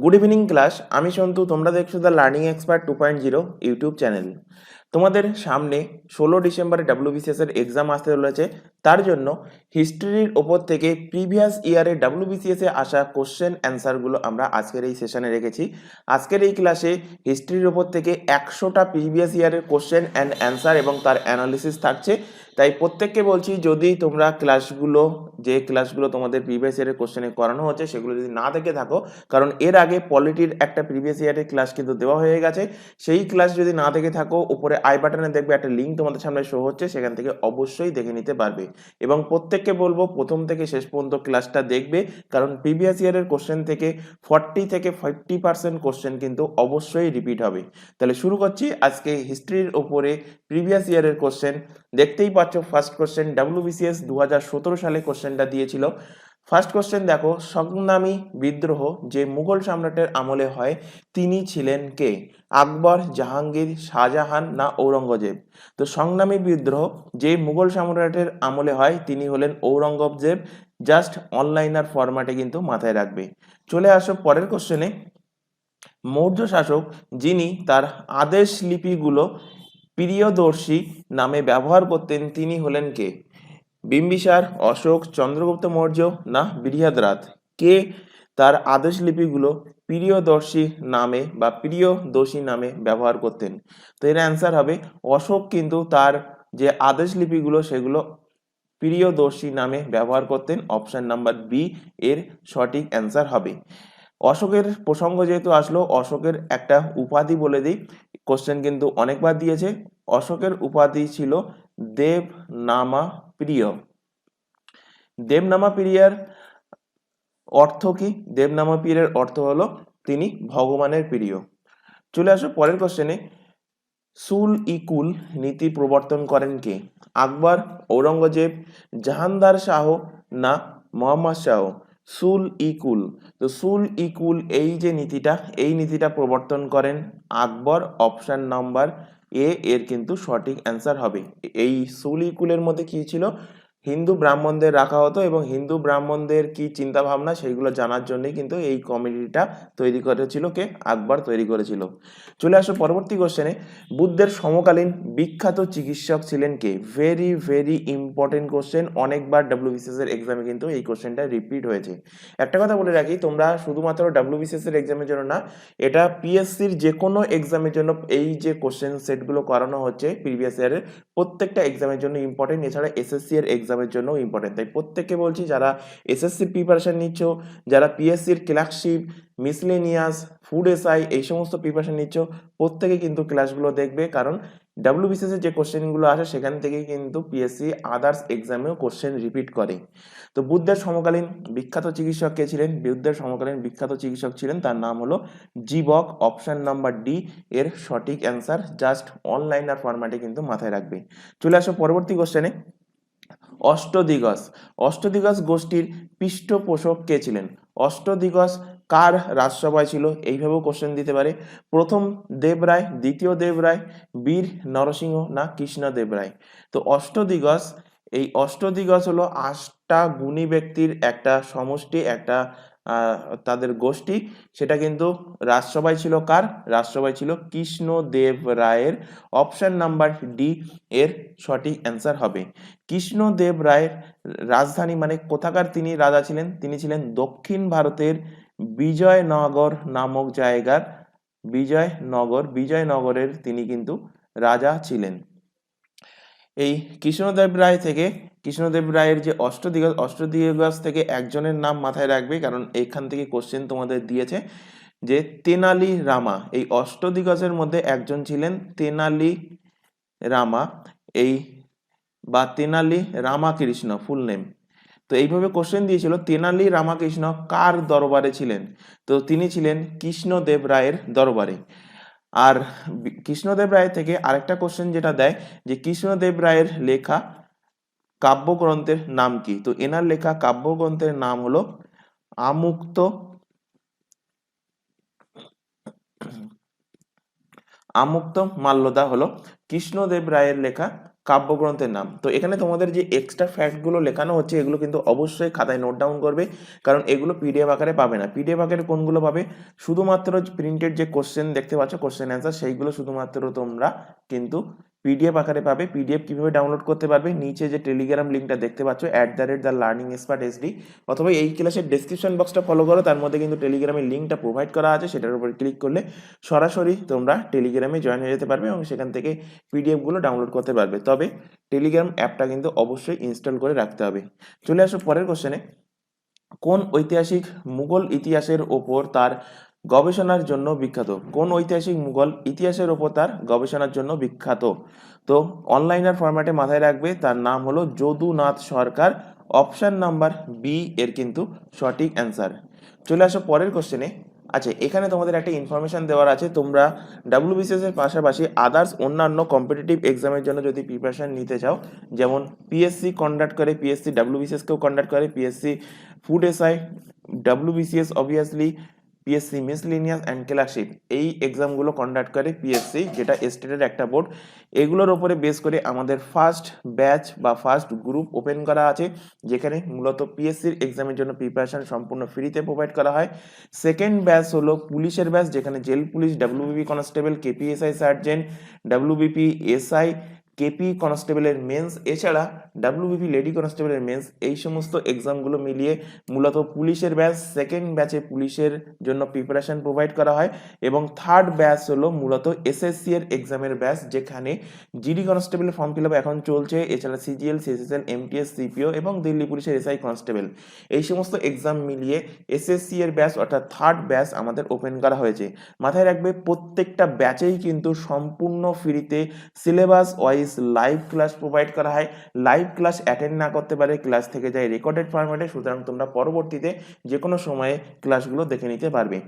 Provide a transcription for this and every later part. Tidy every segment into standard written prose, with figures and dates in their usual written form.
Good evening class. আমি সন্তু, তোমরা দেখছো the learning expert 2.0 YouTube channel. তোমাদের সামনে 16 ডিসেম্বরে ডাব্লিউবিসিএস এর এক্সাম আসতে চলেছে। তার জন্য হিস্ট্রির ওপর থেকে প্রিভিয়াস ইয়ারে ডাব্লিউবিসিএস এ আসা কোশ্চেন অ্যান্সারগুলো আমরা আজকের এই সেশনে রেখেছি। আজকের এই ক্লাসে হিস্ট্রির ওপর থেকে 100টা প্রিভিয়াস ইয়ারের কোশ্চেন অ্যান্ড অ্যান্সার এবং তার অ্যানালিসিস থাকছে। তাই প্রত্যেককে বলছি, যদি তোমরা যে ক্লাসগুলো তোমাদের প্রিভিয়াস ইয়ারের কোশ্চেনে করানো হচ্ছে সেগুলো যদি না দেখে থাকো, কারণ এর আগে পলিটির একটা প্রিভিয়াস ইয়ারের ক্লাস কিন্তু দেওয়া হয়ে গেছে, সেই ক্লাস যদি না দেখে থাকো উপরে আই বাটনে দেখবে একটা লিঙ্ক তোমাদের সামনে শো হচ্ছে, সেখান থেকে অবশ্যই দেখে নিতে পারবে। এবং প্রত্যেককে বলবো প্রথম থেকে শেষ পর্যন্ত ক্লাসটা দেখবে, কারণ প্রিভিয়াস ইয়ারের কোশ্চেন থেকে 40 থেকে 50% কোশ্চেন কিন্তু অবশ্যই রিপিট হবে। তাহলে শুরু করছি আজকে হিস্ট্রির ওপরে প্রিভিয়াস ইয়ারের কোশ্চেন। দেখতেই পাচ্ছ ফার্স্ট কোশ্চেন, ডাব্লিউবিসিএস 2017 সালে কোশ্চেনটা দিয়েছিল। ফার্স্ট কোশ্চেন দেখো, সংগ্রামী বিদ্রোহ যে মুঘল সম্রাটের আমলে হয় তিনি ছিলেন কে? আকবর, জাহাঙ্গীর, শাহজাহান না ঔরঙ্গজেব? তো সংগ্রামী বিদ্রোহ যে মুঘল সম্রাটের আমলে হয় তিনি হলেন ঔরঙ্গজেব। জাস্ট অনলাইনার ফরম্যাটে কিন্তু মাথায় রাখবে। চলে আসো পরের কোশ্চেনে। মৌর্য শাসক যিনি তার আদেশ লিপিগুলো প্রিয়দর্শী নামে ব্যবহার করতেন তিনি হলেন কে? বিম্বিসার, অশোক, চন্দ্রগুপ্ত মৌর্য না বৃহদ্রথ? কে তার আদেশ লিপিগুলো প্রিয়দর্শী নামে বা প্রিয়দর্শী নামে ব্যবহার করতেন? তো এর অ্যান্সার হবে অশোক কিন্তু তার যে আদেশ লিপিগুলো সেগুলো প্রিয়দর্শী নামে ব্যবহার করতেন। অপশন নাম্বার বি এর সঠিক অ্যান্সার হবে। অশোকের প্রসঙ্গ যেহেতু আসলো, অশোকের একটা উপাধি বলে দিই, কোশ্চেন কিন্তু অনেকবার দিয়েছে। অশোকের উপাধি ছিল দেবনামা প্রিয়। দেবনামা প্রিয়ার অর্থ কি? দেবনামা প্রিয়ের অর্থ হলো তিনি ভগবানের প্রিয়। চলে আসো পরের কোশ্চেনে। সুল ই কুল নীতি প্রবর্তন করেন কে? আকবর, ঔরঙ্গজেব, জাহানদার শাহ না মোহাম্মদ শাহ? সুল ই কুল, তো সুল ই কুল এই নীতিটা প্রবর্তন করেন আকবর। অপশন নাম্বার এ এর কিন্তু সঠিক অ্যান্সার হবে। এই সুল ই কুলের মধ্যে কি ছিল? হিন্দু ব্রাহ্মণদের রাখা হতো এবং হিন্দু ব্রাহ্মণদের কি চিন্তা ভাবনা সেইগুলো জানার জন্যই কিন্তু এই কমিটিটা তৈরি করেছিল কে? আকবর তৈরি করেছিল। চলে আসো পরবর্তী কোশ্চেনে। বুদ্ধের সমকালীন বিখ্যাত চিকিৎসক ছিলেন কে? ভেরি ভেরি ইম্পর্টেন্ট কোশ্চেন, অনেকবার ডাব্লিউবিসিএস এর এক্সামে কিন্তু এই কোশ্চেনটা রিপিট হয়েছে। একটা কথা বলে রাখি, তোমরা শুধুমাত্র ডাব্লিউবিসিএস এর এক্সামের জন্য না, এটা পিএসসির যে কোনো এক্সামের জন্য এই যে কোশ্চেন সেটগুলো করানো হচ্ছে প্রিভিয়াস ইয়ারের, প্রত্যেকটা এক্সামের জন্য ইম্পর্টেন্ট। এছাড়া এসএসসি এর এক্সামের জন্য ইম্পর্টেন্ট। তাই প্রত্যেককে বলছি, যারা এসএসসি প্রিপারেশন নিচ্ছ, যারা পিএসসির ক্লার্কশিপ, মিসলেনিয়াস, ফুড এসআই এই সমস্ত প্রিপারেশন নিচ্ছ, প্রত্যেকে কিন্তু ক্লাসগুলো দেখবে, কারণ ডাব্লিউবিসিএস এর যে কোশ্চেনগুলো আসে সেখান থেকে কিন্তু পিএসসি আদার্স এক্সামেও কোশ্চেন রিপিট করে। তো বুদ্ধের সমকালীন বিখ্যাত চিকিৎসক কে ছিলেন? বুদ্ধের সমকালীন বিখ্যাত চিকিৎসক ছিলেন, তার নাম হলো জীবক। অপশন নাম্বার ডি এর সঠিক অ্যান্সার। জাস্ট অনলাইনার ফরম্যাটে কিন্তু মাথায় রাখবে। চলে আসো পরবর্তী কোশ্চেনে। অষ্টদিগজ অষ্টদিগজ গোষ্ঠীর পৃষ্ঠপোষক কে ছিলেন? অষ্টদিগজ কার রাজসভায় ছিল? এইভাবেও কোশ্চেন দিতে পারে। প্রথম দেবরায়, দ্বিতীয় দেবরায়, বীর নরসিংহ না কৃষ্ণদেব রায়? তো এই অষ্টদিগজ হলো 8টা গুণী ব্যক্তির একটা সমষ্টি, একটা তাদের গোষ্ঠী। সেটা কিন্তু রাজসভায় ছিল কার? রাজসভায় ছিল কৃষ্ণদেব রায়ের। অপশন নাম্বার ডি এর সঠিক অ্যান্সার হবে। কৃষ্ণদেব রায়ের রাজধানী মানে কোথাকার তিনি রাজা ছিলেন? তিনি ছিলেন দক্ষিণ ভারতের বিজয়নগর নামক জায়গার, বিজয়নগরের তিনি কিন্তু রাজা ছিলেন। এই কৃষ্ণদেব রায়ের যে অষ্টদিগজ থেকে একজনের নাম মাথায় রাখবে, কারণ এখান থেকে কোশ্চেন তোমাদের দিয়েছে যে তেনালি রামা। এই অষ্টদিগজের মধ্যে একজন ছিলেন তেনালি রামা, বা তেনালি রামাকৃষ্ণ ফুল নেম। তো এইভাবে কোশ্চেন দিয়েছিল, তেনালি রামাকৃষ্ণ কার দরবারে ছিলেন? তো তিনি ছিলেন কৃষ্ণদেব রায়ের দরবারে। আর কৃষ্ণদেব রায় থেকে আরেকটা কোশ্চেন যেটা দেয় যে কৃষ্ণদেব রায়ের লেখা কাব্যগ্রন্থের নাম কি? তো এনার লেখা কাব্যগ্রন্থের নাম হলো আমুক্ত মাল্যদা হলো কৃষ্ণদেব রায়ের লেখা কাব্যগ্রন্থের নাম। তো এখানে তোমাদের যে এক্সট্রা ফ্যাক্টগুলো লেখানো হচ্ছে এগুলো কিন্তু অবশ্যই খাতায় নোট ডাউন করবে, কারণ এগুলো পিডিএফ আকারে পাবে না। পিডিএফ আকারে কোনগুলো পাবে? শুধুমাত্র প্রিন্টেড যে কোশ্চেন দেখতে পাচ্ছ, কোশ্চেন অ্যান্সার, সেইগুলো শুধুমাত্র তোমরা কিন্তু পিডিএফ আকারে পাবে। পিডিএফ কিভাবে ডাউনলোড করতে পারবে? নিচে যে টেলিগ্রাম লিঙ্কটা দেখতে পাচ্ছ @theLearningExpertSD, অথবা এই ক্লাসের ডেসক্রিপশন বক্সটা ফলো করো, তার মধ্যে কিন্তু টেলিগ্রামের লিঙ্কটা প্রোভাইড করা আছে, সেটার উপর ক্লিক করলে সরাসরি তোমরা টেলিগ্রামে জয়েন হয়ে যেতে পারবে এবং সেখান থেকে পিডিএফগুলো ডাউনলোড করতে পারবে। তবে টেলিগ্রাম অ্যাপটা কিন্তু অবশ্যই ইনস্টল করে রাখতে হবে। চলে আসো পরের কোশ্চেনে। কোন ঐতিহাসিক মুঘল ইতিহাসের ওপর তার গবেষণার জন্য বিখ্যাত? কোন ঐতিহাসিক মুঘল ইতিহাসের ওপর তার গবেষণার জন্য বিখ্যাত? তো অনলাইনার ফরম্যাটে মাথায় রাখবে, তার নাম হলো যদুনাথ সরকার। অপশন নাম্বার বি এর কিন্তু সঠিক অ্যান্সার। চলে আসো পরের কোশ্চেনে। আচ্ছা, এখানে তোমাদের একটা ইনফরমেশন দেওয়ার আছে, তোমরা ডাব্লিউবিসিএস এর পাশাপাশি আদার্স অন্যান্য কম্পিটিটিভ এক্সামের জন্য যদি প্রিপারেশন নিতে চাও, যেমন পিএসসি কন্ডাক্ট করে, পিএসসি ডাব্লিউবিসিএসকেও কন্ডাক্ট করে, PSC food SI, WBCS obviously, PSC miscellaneous and clerkship, এই এক্সামগুলো কন্ডাক্ট করে পিএসসি, যেটা স্টেটের একটা বোর্ড। এগুলোর ওপরে বেস করে আমাদের ফার্স্ট ব্যাচ বা ফার্স্ট গ্রুপ ওপেন করা আছে, যেখানে মূলত পিএসসির এক্সামের জন্য প্রিপারেশন সম্পূর্ণ ফ্রিতে প্রোভাইড করা হয়। সেকেন্ড ব্যাচ হলো পুলিশের ব্যাচ, যেখানে jail police, WBP constable, KPSI sergeant, WBP SI, KP কনস্টেবলের মেন্স, এছাড়া ডাব্লিউবিপি লেডি কনস্টেবলের মেন্স, এই সমস্ত এক্সামগুলো মিলিয়ে মূলত পুলিশের ব্যাচ। সেকেন্ড ব্যাচে পুলিশের জন্য প্রিপারেশন প্রোভাইড করা হয়। এবং থার্ড ব্যাচ হলো মূলত এসএসসি এর এক্সামের ব্যাচ, যেখানে জিডি কনস্টেবলের ফর্ম ফিল আপ এখন চলছে, এছাড়া সিজিএল, সিএসএসএল, এমটিএস, সিপিও এবং দিল্লি পুলিশের এসআই কনস্টেবল, এই সমস্ত এক্সাম মিলিয়ে এসএসসি এর ব্যাচ অর্থাৎ থার্ড ব্যাচ আমাদের ওপেন করা হয়েছে। মাথায় রাখবে, প্রত্যেকটা ব্যাচেই কিন্তু সম্পূর্ণ ফ্রিতে syllabus wise live class provide করা হয়। লাইভ ক্লাস অ্যাটেন্ড না করতে পারে, ক্লাস থেকে যায় রেকর্ডেড ফরম্যাটে, সুতরাং তোমরা পরবর্তীতে যে কোনো সময়ে ক্লাসগুলো দেখে নিতে পারবে।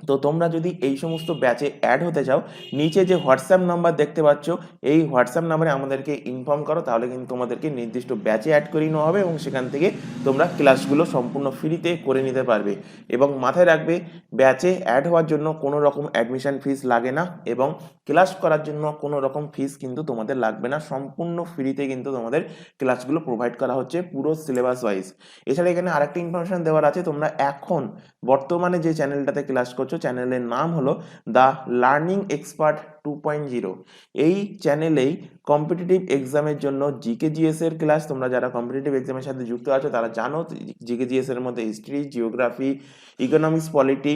তো তোমরা যদি এই সমস্ত ব্যাচে অ্যাড হতে চাও, নিচে যে হোয়াটসঅ্যাপ নাম্বার দেখতে পাচ্ছ, এই হোয়াটসঅ্যাপ নাম্বারে আমাদেরকে ইনফর্ম করো, তাহলে কিন্তু তোমাদেরকে নির্দিষ্ট ব্যাচে অ্যাড করে নেওয়া হবে এবং সেখান থেকে তোমরা ক্লাসগুলো সম্পূর্ণ ফ্রিতে করে নিতে পারবে। এবং মাথায় রাখবে, ব্যাচে অ্যাড হওয়ার জন্য কোনো রকম অ্যাডমিশন ফিস লাগে না এবং ক্লাস করার জন্য কোনো রকম ফিস কিন্তু তোমাদের লাগবে না, সম্পূর্ণ ফ্রিতে কিন্তু তোমাদের ক্লাসগুলো প্রোভাইড করা হচ্ছে পুরো সিলেবাস ওয়াইজ। এছাড়া এখানে আরেকটা ইনফরমেশন দেওয়ার আছে, তোমরা এখন বর্তমানে যে চ্যানেলটাতে ক্লাস করছো, চ্যানেলের নাম হলো দ্য লার্নিং এক্সপার্ট 2.0। এই চ্যানেলেই কম্পিটিটিভ এক্সামের জন্য জিকে জিএস এর ক্লাস, তোমরা যারা কম্পিটিটিভ এক্সামের সাথে যুক্ত আছো তারা জানো, জিকে জিএস এর মধ্যে হিস্ট্রি, জিওগ্রাফি, ইকোনমিক্স, পলিটি,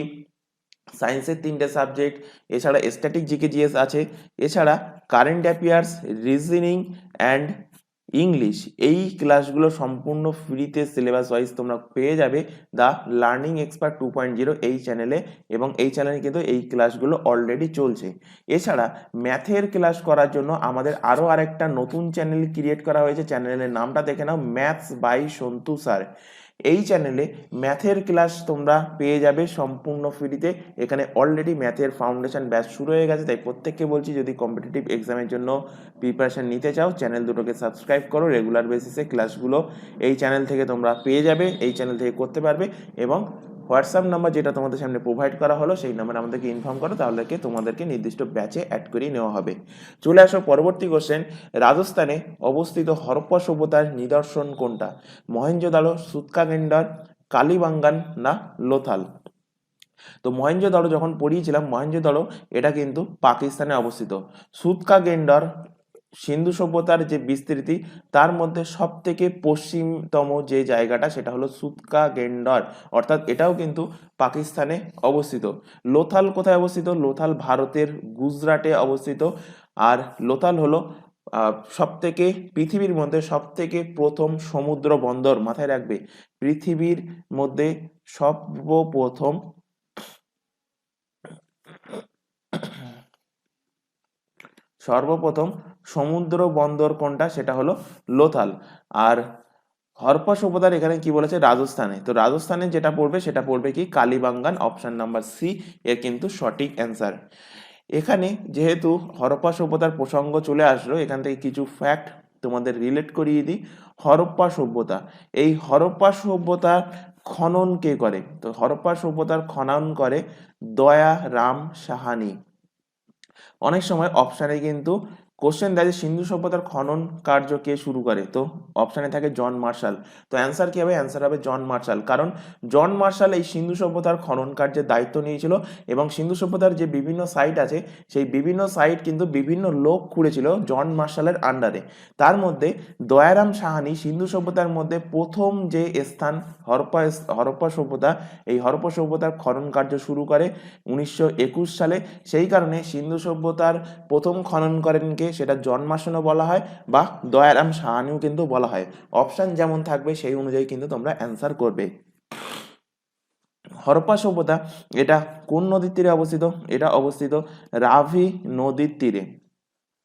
সায়েন্সের 3টে সাবজেক্ট, এছাড়া স্ট্যাটিক জিকে জিএস আছে, এছাড়া current affairs, reasoning and English, এই ক্লাসগুলো সম্পূর্ণ ফ্রিতে সিলেবাস ওয়াইজ তোমরা পেয়ে যাবে দ্য লার্নিং এক্সপার্ট 2.0 এই চ্যানেলে। এবং এই চ্যানেলে কিন্তু এই ক্লাসগুলো অলরেডি চলছে। এছাড়া ম্যাথের ক্লাস করার জন্য আমাদের আরও আরেকটা নতুন চ্যানেল ক্রিয়েট করা হয়েছে, চ্যানেলের নামটা দেখে নাও, ম্যাথস বাই সন্তু স্যার। এই চ্যানেলে ম্যাথের ক্লাস তোমরা পেয়ে যাবে সম্পূর্ণ ফ্রিতে। এখানে অলরেডি ম্যাথের ফাউন্ডেশন ব্যাচ শুরু হয়ে গেছে, তাই প্রত্যেককে বলছি, যদি কম্পিটিটিভ এক্সামের জন্য প্রিপারেশন নিতে চাও, চ্যানেল দুটোকে সাবস্ক্রাইব করো, রেগুলার বেসিসে ক্লাসগুলো এই চ্যানেল থেকে তোমরা পেয়ে যাবে, এই চ্যানেল থেকে করতে পারবে। এবং হোয়াটসঅ্যাপ নাম্বার যেটা তোমাদের সামনে প্রোভাইড করা হলো, সেই নাম্বারে আমাদেরকে ইনফর্ম করো, তাহলে তোমাদেরকে নির্দিষ্ট ব্যাচে অ্যাড করিয়ে নেওয়া হবে। চলে আসো পরবর্তী কোশ্চেন। রাজস্থানে অবস্থিত হরপ্পা সভ্যতার নিদর্শন কোনটা? মহেঞ্জোদারো, সুতকাগেন্ডার, কালীবাঙ্গান না লোথাল? তো মহেঞ্জোদারো যখন পড়িয়েছিলাম, মহেঞ্জোদারো এটা কিন্তু পাকিস্তানে অবস্থিত। সুতকাগেন্ডার সিন্ধু সভ্যতার যে বিস্তৃতি, তার মধ্যে সব থেকে পশ্চিমতম যে জায়গাটা সেটা হলো সুতকাগেন্ডার, অর্থাৎ এটাও কিন্তু পাকিস্তানে অবস্থিত। লোথাল কোথায় অবস্থিত? লোথাল ভারতের গুজরাটে অবস্থিত। আর লোথাল হলো সব থেকে পৃথিবীর মধ্যে সব থেকে প্রথম সমুদ্র বন্দর। মাথায় রাখবে, পৃথিবীর মধ্যে সর্বপ্রথম সমুদ্র বন্দর কোনটা? সেটা হলো লোথাল। আর হরপ্পা সভ্যতার এখানে কি বলেছে? রাজস্থানে। তো রাজস্থানে যেটা পড়বে সেটা পড়বে কি? কালীবাঙ্গান, অপশন নাম্বার সি এর কিন্তু সঠিক অ্যান্সার। এখানে যেহেতু হরপ্পা সভ্যতার প্রসঙ্গ চলে আসলো, এখান থেকে কিছু ফ্যাক্ট তোমাদের রিলেট করিয়ে দিই। হরপ্পা সভ্যতা, এই হরপ্পা সভ্যতার খনন কে করে? তো হরপ্পা সভ্যতার খনন করে দয়া রাম সাহানি। অনেক সময় অপশানে কিন্তু কোশ্চেন দেয় যে সিন্ধু সভ্যতার খনন কার্য কে শুরু করে, তো অপশানে থাকে জন মার্শাল। তো অ্যান্সার কি হবে? অ্যান্সার হবে জন মার্শাল, কারণ জন মার্শাল এই সিন্ধু সভ্যতার খনন কার্যের দায়িত্ব নিয়েছিল এবং সিন্ধু সভ্যতার যে বিভিন্ন সাইট আছে সেই বিভিন্ন সাইট কিন্তু বিভিন্ন লোক খুঁড়েছিল জন মার্শালের আন্ডারে। তার মধ্যে দয়ারাম সাহানি সিন্ধু সভ্যতার মধ্যে প্রথম যে স্থান হরপ্পা সভ্যতা, এই হরপ্পা সভ্যতার খনন কার্য শুরু করে 1921 সালে। সেই কারণে সিন্ধু সভ্যতার প্রথম খনন করেন কে, সেটা জন মার্শালও বলা হয় বা দয়ারাম সাহানিও কিন্তু বলা হয়। অপশান যেমন থাকবে সেই অনুযায়ী কিন্তু তোমরা অ্যান্সার করবে। হরপ্পা সভ্যতা এটা কোন নদীর তীরে অবস্থিত? এটা অবস্থিত রাভি নদীর তীরে।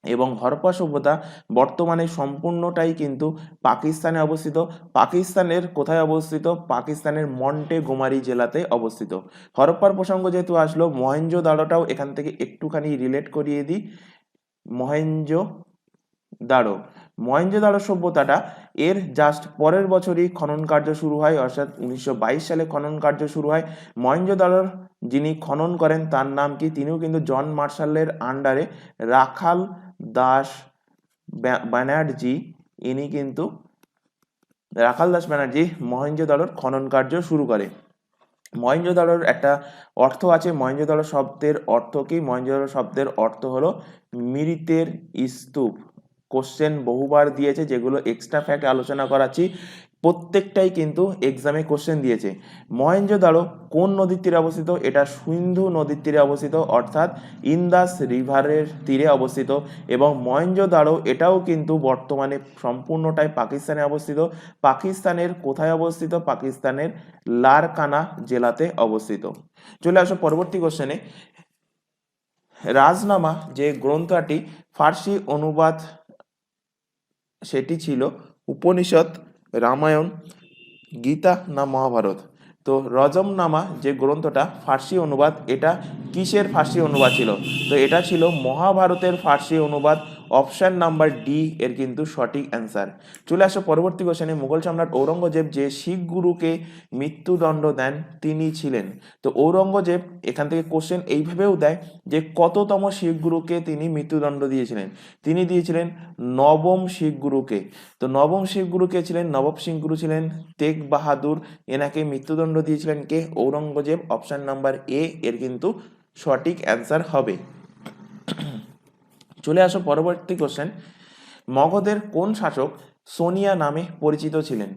এবং হরপ্পা সভ্যতা বর্তমানে সম্পূর্ণটাই কিন্তু পাকিস্তানে অবস্থিত। পাকিস্তানের কোথায় অবস্থিত? পাকিস্তানের মন্টেগোমারি জেলাতে অবস্থিত। হরপ্পার প্রসঙ্গ যেহেতু আসলো, মহেঞ্জোদাড়োটাও এখান থেকে একটুখানি রিলেট করিয়ে দিই। মহেঞ্জোদাড়ো সভ্যতাটা এর জাস্ট পরের বছরই খনন কার্য শুরু হয়, অর্থাৎ 1922 সালে খনন কার্য শুরু হয়। মহেঞ্জোদাড়োর যিনি খনন করেন তার নাম কি? তিনিও কিন্তু জন মার্শালের আন্ডারে রাখাল দাস ব্যানার্জি, ইনি কিন্তু রাখাল দাস ব্যানার্জি মহেঞ্জোদাড়োর খনন কার্য শুরু করে। মহেঞ্জোদাড়োর একটা অর্থ আছে। মহেঞ্জোদাড়ো শব্দের অর্থ কি? মহেঞ্জোদাড়ো শব্দের অর্থ হলো মৃতের স্তূপ। কোশ্চেন বহুবার দিয়েছে, যেগুলো এক্সট্রা ফ্যাক্ট আলোচনা করাচ্ছি, প্রত্যেকটাই কিন্তু এক্সামে কোশ্চেন দিয়েছে। মহেঞ্জোদাড়ো কোন নদীর তীরে অবস্থিত? এটা সিন্ধু নদীর তীরে অবস্থিত, অর্থাৎ ইন্দাস রিভারের তীরে অবস্থিত। এবং মহেঞ্জোদাড়ো এটাও কিন্তু বর্তমানে সম্পূর্ণটাই পাকিস্তানে অবস্থিত। পাকিস্তানের কোথায় অবস্থিত? পাকিস্তানের লারকানা জেলাতে অবস্থিত। চলে আসো পরবর্তী কোশ্চেনে। রাজনামা যে গ্রন্থটি ফার্সি অনুবাদ, সেটি ছিল উপনিষদ, রামায়ণ, গীতা না মহাভারত? তো রজমনামা যে গ্রন্থটা ফার্সি অনুবাদ, এটা কিসের ফার্সি অনুবাদ ছিল? তো এটা ছিল মহাভারতের ফার্সি অনুবাদ। অপশান নাম্বার ডি এর কিন্তু সঠিক অ্যান্সার। চলে আসো পরবর্তী কোশ্চেনে। মুঘল সম্রাট ঔরঙ্গজেব যে শিখ গুরুকে মৃত্যুদণ্ড দেন তিনি ছিলেন? তো ঔরঙ্গজেব এখান থেকে কোশ্চেন এইভাবেও দেয় যে কততম শিখ গুরুকে তিনি মৃত্যুদণ্ড দিয়েছিলেন? তিনি দিয়েছিলেন নবম শিখ গুরুকে। তো নবম শিখ গুরু কে ছিলেন? নবম শিখ গুরু ছিলেন তেগ বাহাদুর। এনাকে মৃত্যুদণ্ড দিয়েছিলেন কে? ঔরঙ্গজেব। অপশন নাম্বার এ এর কিন্তু সঠিক অ্যান্সার হবে। চলে আসো পরবর্তী কোশ্চেন। মগধের কোন শাসক সোনিয়া নামে পরিচিত ছিলেন?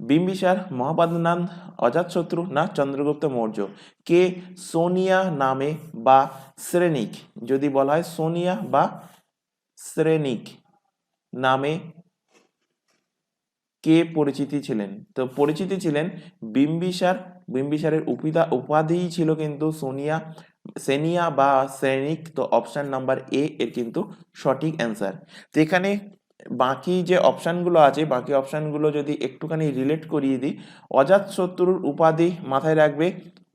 বিম্বিসার, মহাপাদনাথ, অজাতশত্রু না চন্দ্রগুপ্ত মৌর্য? কে সোনিয়া নামে বা শ্রেণিক, যদি বলা হয় সোনিয়া বা শ্রেণিক নামে কে পরিচিতি ছিলেন? তো পরিচিতি ছিলেন বিম্বিসার। বিম্বিসারের উপাধিই ছিল কিন্তু সেনিয়া বা শ্রেণিক। তো অপশন নাম্বার এ এর কিন্তু সঠিক অ্যান্সার। তো এখানে বাকি যে অপশানগুলো আছে, বাকি অপশানগুলো যদি একটুখানি রিলেট করিয়ে দিই, অজাতশত্রুর উপাধি মাথায় রাখবে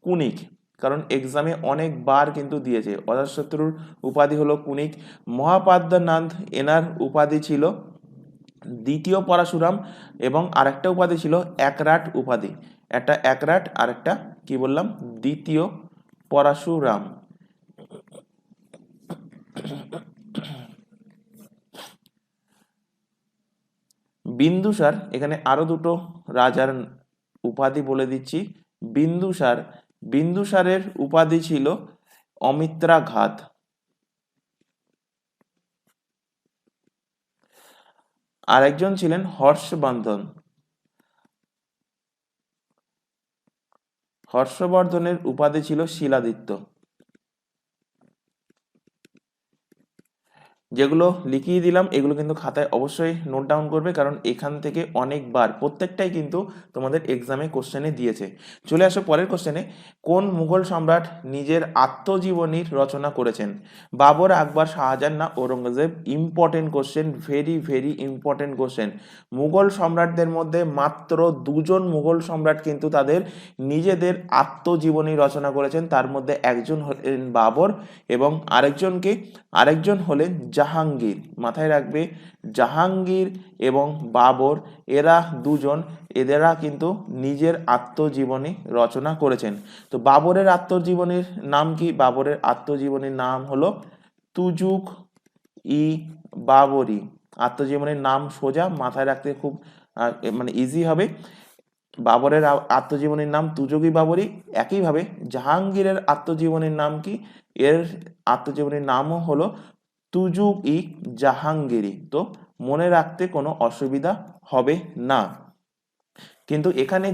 কুনিক, কারণ এক্সামে অনেকবার কিন্তু দিয়েছে। অজাতশত্রুর উপাধি হলো কুনিক। মহাপাদ্যনাথ, এনার উপাধি ছিল দ্বিতীয় পরশুরাম, এবং আরেকটা উপাধি ছিল একরাট উপাধি। একটা একরাট আর একটা কি বললাম? দ্বিতীয় পরশুরাম। বিন্দুসার, এখানে আরো দুটো রাজার উপাধি বলে দিচ্ছি। বিন্দুসারের উপাধি ছিল অমিত্রাঘাত। আরেকজন ছিলেন হর্ষবর্ধন। হর্ষবর্ধনের উপাধি ছিল শিলাদিত্য। যেগুলো লিখিয়ে দিলাম এগুলো কিন্তু খাতায় অবশ্যই নোট ডাউন করবে, কারণ এখান থেকে অনেকবার প্রত্যেকটাই কিন্তু তোমাদের এক্সামে কোশ্চেনে দিয়েছে। চলে আসো পরের কোশ্চেনে। কোন মুঘল সম্রাট নিজের আত্মজীবনীর রচনা করেছেন? বাবর, আকবর, শাহজাহান না Aurangzeb? Important question, very very important question. Mughal সম্রাটদের মধ্যে মাত্র দুজন মুঘল সম্রাট কিন্তু তাদের নিজেদের আত্মজীবনী রচনা করেছেন। তার মধ্যে একজন হলেন বাবর এবং আরেকজন হলেন জাহাঙ্গীর। মাথায় রাখবে, জাহাঙ্গীর এবং বাবর এরা দুজন, এদেরা কিন্তু নিজের আত্মজীবনী রচনা করেছেন। তো বাবরের আত্মজীবনীর নাম কি? বাবরের আত্মজীবনীর নাম হলো তুজুক ই বাবরি। আত্মজীবনীর নাম সোজা মাথায় রাখতে খুব মানে ইজি হবে। বাবরের আত্মজীবনীর নাম তুজুকি বাবরি। একইভাবে জাহাঙ্গীরের আত্মজীবনীর নাম কি? এর আত্মজীবনীর নামও হলো তুজুক ই জাহাঙ্গীরি। তো মনে রাখতে কোনো অসুবিধা হবে না। কিন্তু এখানে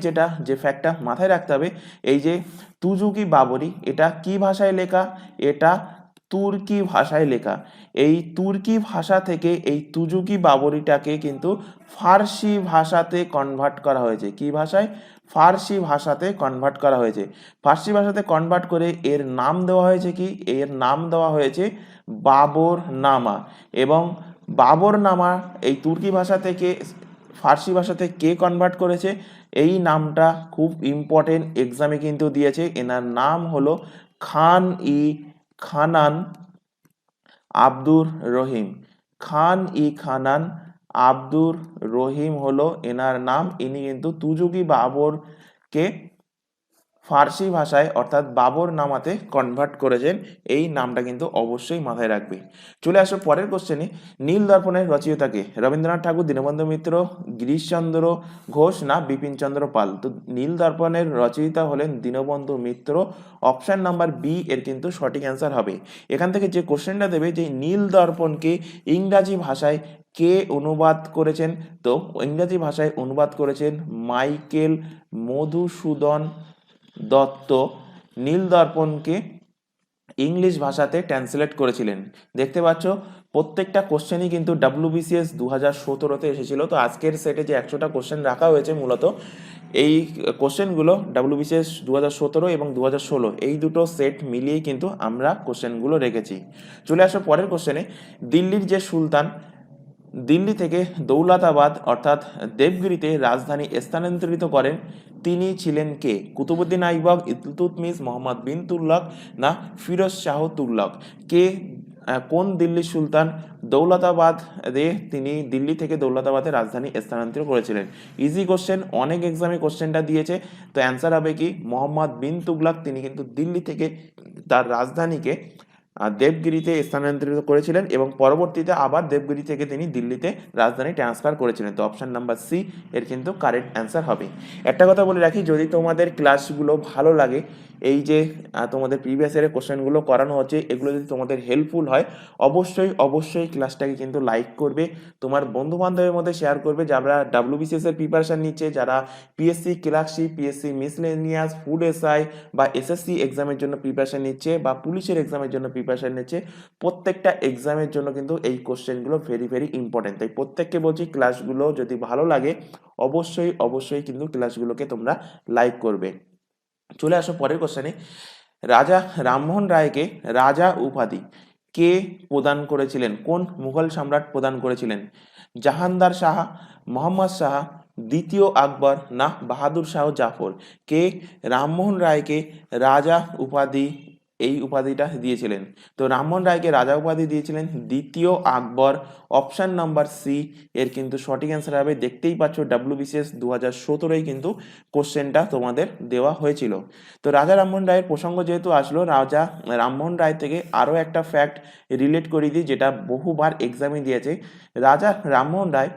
যে ফ্যাক্টটা মাথায় রাখতে হবে, এই যে তুজুকি বাবরি, এটা কি ভাষায় লেখা? এটা তুর্কি ভাষায় লেখা। এই তুর্কি ভাষা থেকে এই তুজুকি বাবরিটাকে কিন্তু ফার্সি ভাষাতে কনভার্ট করা হয়েছে। কি ভাষায়? ফার্সি ভাষাতে কনভার্ট করা হয়েছে। ফার্সি ভাষাতে কনভার্ট করে এর নাম দেওয়া হয়েছে কি? এর নাম দেওয়া হয়েছে বাবর নামা। এবং বাবর নামা এই তুর্কি ভাষা থেকে ফার্সি ভাষাতে কে কনভার্ট করেছে? এই নামটা খুব ইম্পর্টেন্ট, এক্সামে কিন্তু দিয়েছে। এনার নাম হলো খান ই খানান আব্দুর রহিম। খান ই খানান আব্দুর রহিম হলো এনার নাম। ইনি কিন্তু তুজুকি বাবরকে ফার্সি ভাষায় অর্থাৎ বাবর নামাতে কনভার্ট করেছেন। এই নামটা কিন্তু অবশ্যই মাথায় রাখবে। চলে আসো পরের কোশ্চেনে। নীল দর্পণের রচয়িতাকে? রবীন্দ্রনাথ ঠাকুর, দীনবন্ধু মিত্র, গিরিশচন্দ্র ঘোষ না বিপিনচন্দ্র পাল? তো নীল দর্পণের রচয়িতা হলেন Dinabandhu Mitra. Option number B এর কিন্তু সঠিক অ্যান্সার হবে। এখান থেকে যে কোশ্চেনটা দেবে যে নীল দর্পণকে ইংরাজি ভাষায় কে অনুবাদ করেছেন? তো ইংরাজি ভাষায় অনুবাদ করেছেন মাইকেল মধুসূদন দত্ত। নীল দর্পণকে ইংলিশ ভাষাতে ট্রান্সলেট করেছিলেন। দেখতে পাচ্ছ প্রত্যেকটা কোশ্চেনই কিন্তু WBCS 2017-তে এসেছিল। তো আজকের সেটে যে 100টা কোশ্চেন রাখা হয়েছে, মূলত এই কোশ্চেনগুলো WBCS 2017 এবং 2016 এই দুটো সেট মিলিয়েই কিন্তু আমরা কোশ্চেনগুলো রেখেছি। চলে আসো পরের কোশ্চেনে। দিল্লির যে সুলতান দিল্লি থেকে দৌলতাবাদ অর্থাৎ দেবগিরিতে রাজধানী স্থানান্তরিত করেন, তিনি ছিলেন কে? কুতুবুদ্দিন আইবক, ইলতুৎমিশ, মোহাম্মদ বিন তুগলক না ফিরোজ শাহ তুগলক? কে কোন দিল্লির সুলতান দৌলতাবাদে তিনি দিল্লি থেকে দৌলতাবাদে রাজধানী স্থানান্তরিত করেছিলেন? ইজি কোশ্চেন, অনেক এক্সামে কোশ্চেনটা দিয়েছে। তো অ্যান্সার হবে কি? মোহাম্মদ বিন তুগলক। তিনি কিন্তু দিল্লি থেকে তার রাজধানীকে দেবগিরিতে স্থানান্তরিত করেছিলেন এবং পরবর্তীতে আবার দেবগিরি থেকে তিনি দিল্লিতে রাজধানী ট্রান্সফার করেছিলেন। তো অপশন নাম্বার সি এর কিন্তু কারেক্ট অ্যান্সার হবে। একটা কথা বলে রাখি, যদি তোমাদের ক্লাসগুলো ভালো লাগে, এই যে তোমাদের প্রিভিয়াস ইয়ারের কোশ্চেনগুলো করানো হচ্ছে, এগুলো যদি তোমাদের হেল্পফুল হয়, অবশ্যই ক্লাসটাকে কিন্তু লাইক করবে, তোমার বন্ধু বান্ধবের মধ্যে শেয়ার করবে যারা WBCS এর প্রিপারেশন নিচ্ছে, যারা PSC clerkship, PSC miscellaneous, food SI বা এসএসসি এক্সামের জন্য প্রিপারেশন নিচ্ছে বা পুলিশের এক্সামের জন্য প্রিপারেশন নিচ্ছে। প্রত্যেকটা এক্সামের জন্য কিন্তু এই কোশ্চেনগুলো ভেরি ইম্পর্টেন্ট। তাই প্রত্যেককে বলছি, ক্লাসগুলো যদি ভালো লাগে অবশ্যই কিন্তু ক্লাসগুলোকে তোমরা লাইক করবে। চলে আসো পরের কোশ্চেনে। রাজা রামমোহন রায়কে রাজা উপাধি কে প্রদান করেছিলেন? কোন মুঘল সম্রাট প্রদান করেছিলেন? জাহানদার শাহ, মোহাম্মদ শাহ, দ্বিতীয় আকবর না বাহাদুর শাহ জাফর? কে রামমোহন রায়কে রাজা উপাধি এই উপাধিটা দিয়েছিলেন? তো রামমোহন রায়কে রাজা উপাধি দিয়েছিলেন দ্বিতীয় আকবর। অপশন নাম্বার সি এর কিন্তু সঠিক অ্যান্সার হবে। দেখতেই পাচ্ছ WBCS 2017-ই কিন্তু কোশ্চেনটা তোমাদের দেওয়া হয়েছিল। তো রাজা রামমোহন রায়ের প্রসঙ্গ যেহেতু আসলো, রাজা রামমোহন রায় থেকে আরও একটা ফ্যাক্ট রিলেট করে দিই, যেটা বহুবার এক্সামে দিয়েছে। রাজা রামমোহন রায়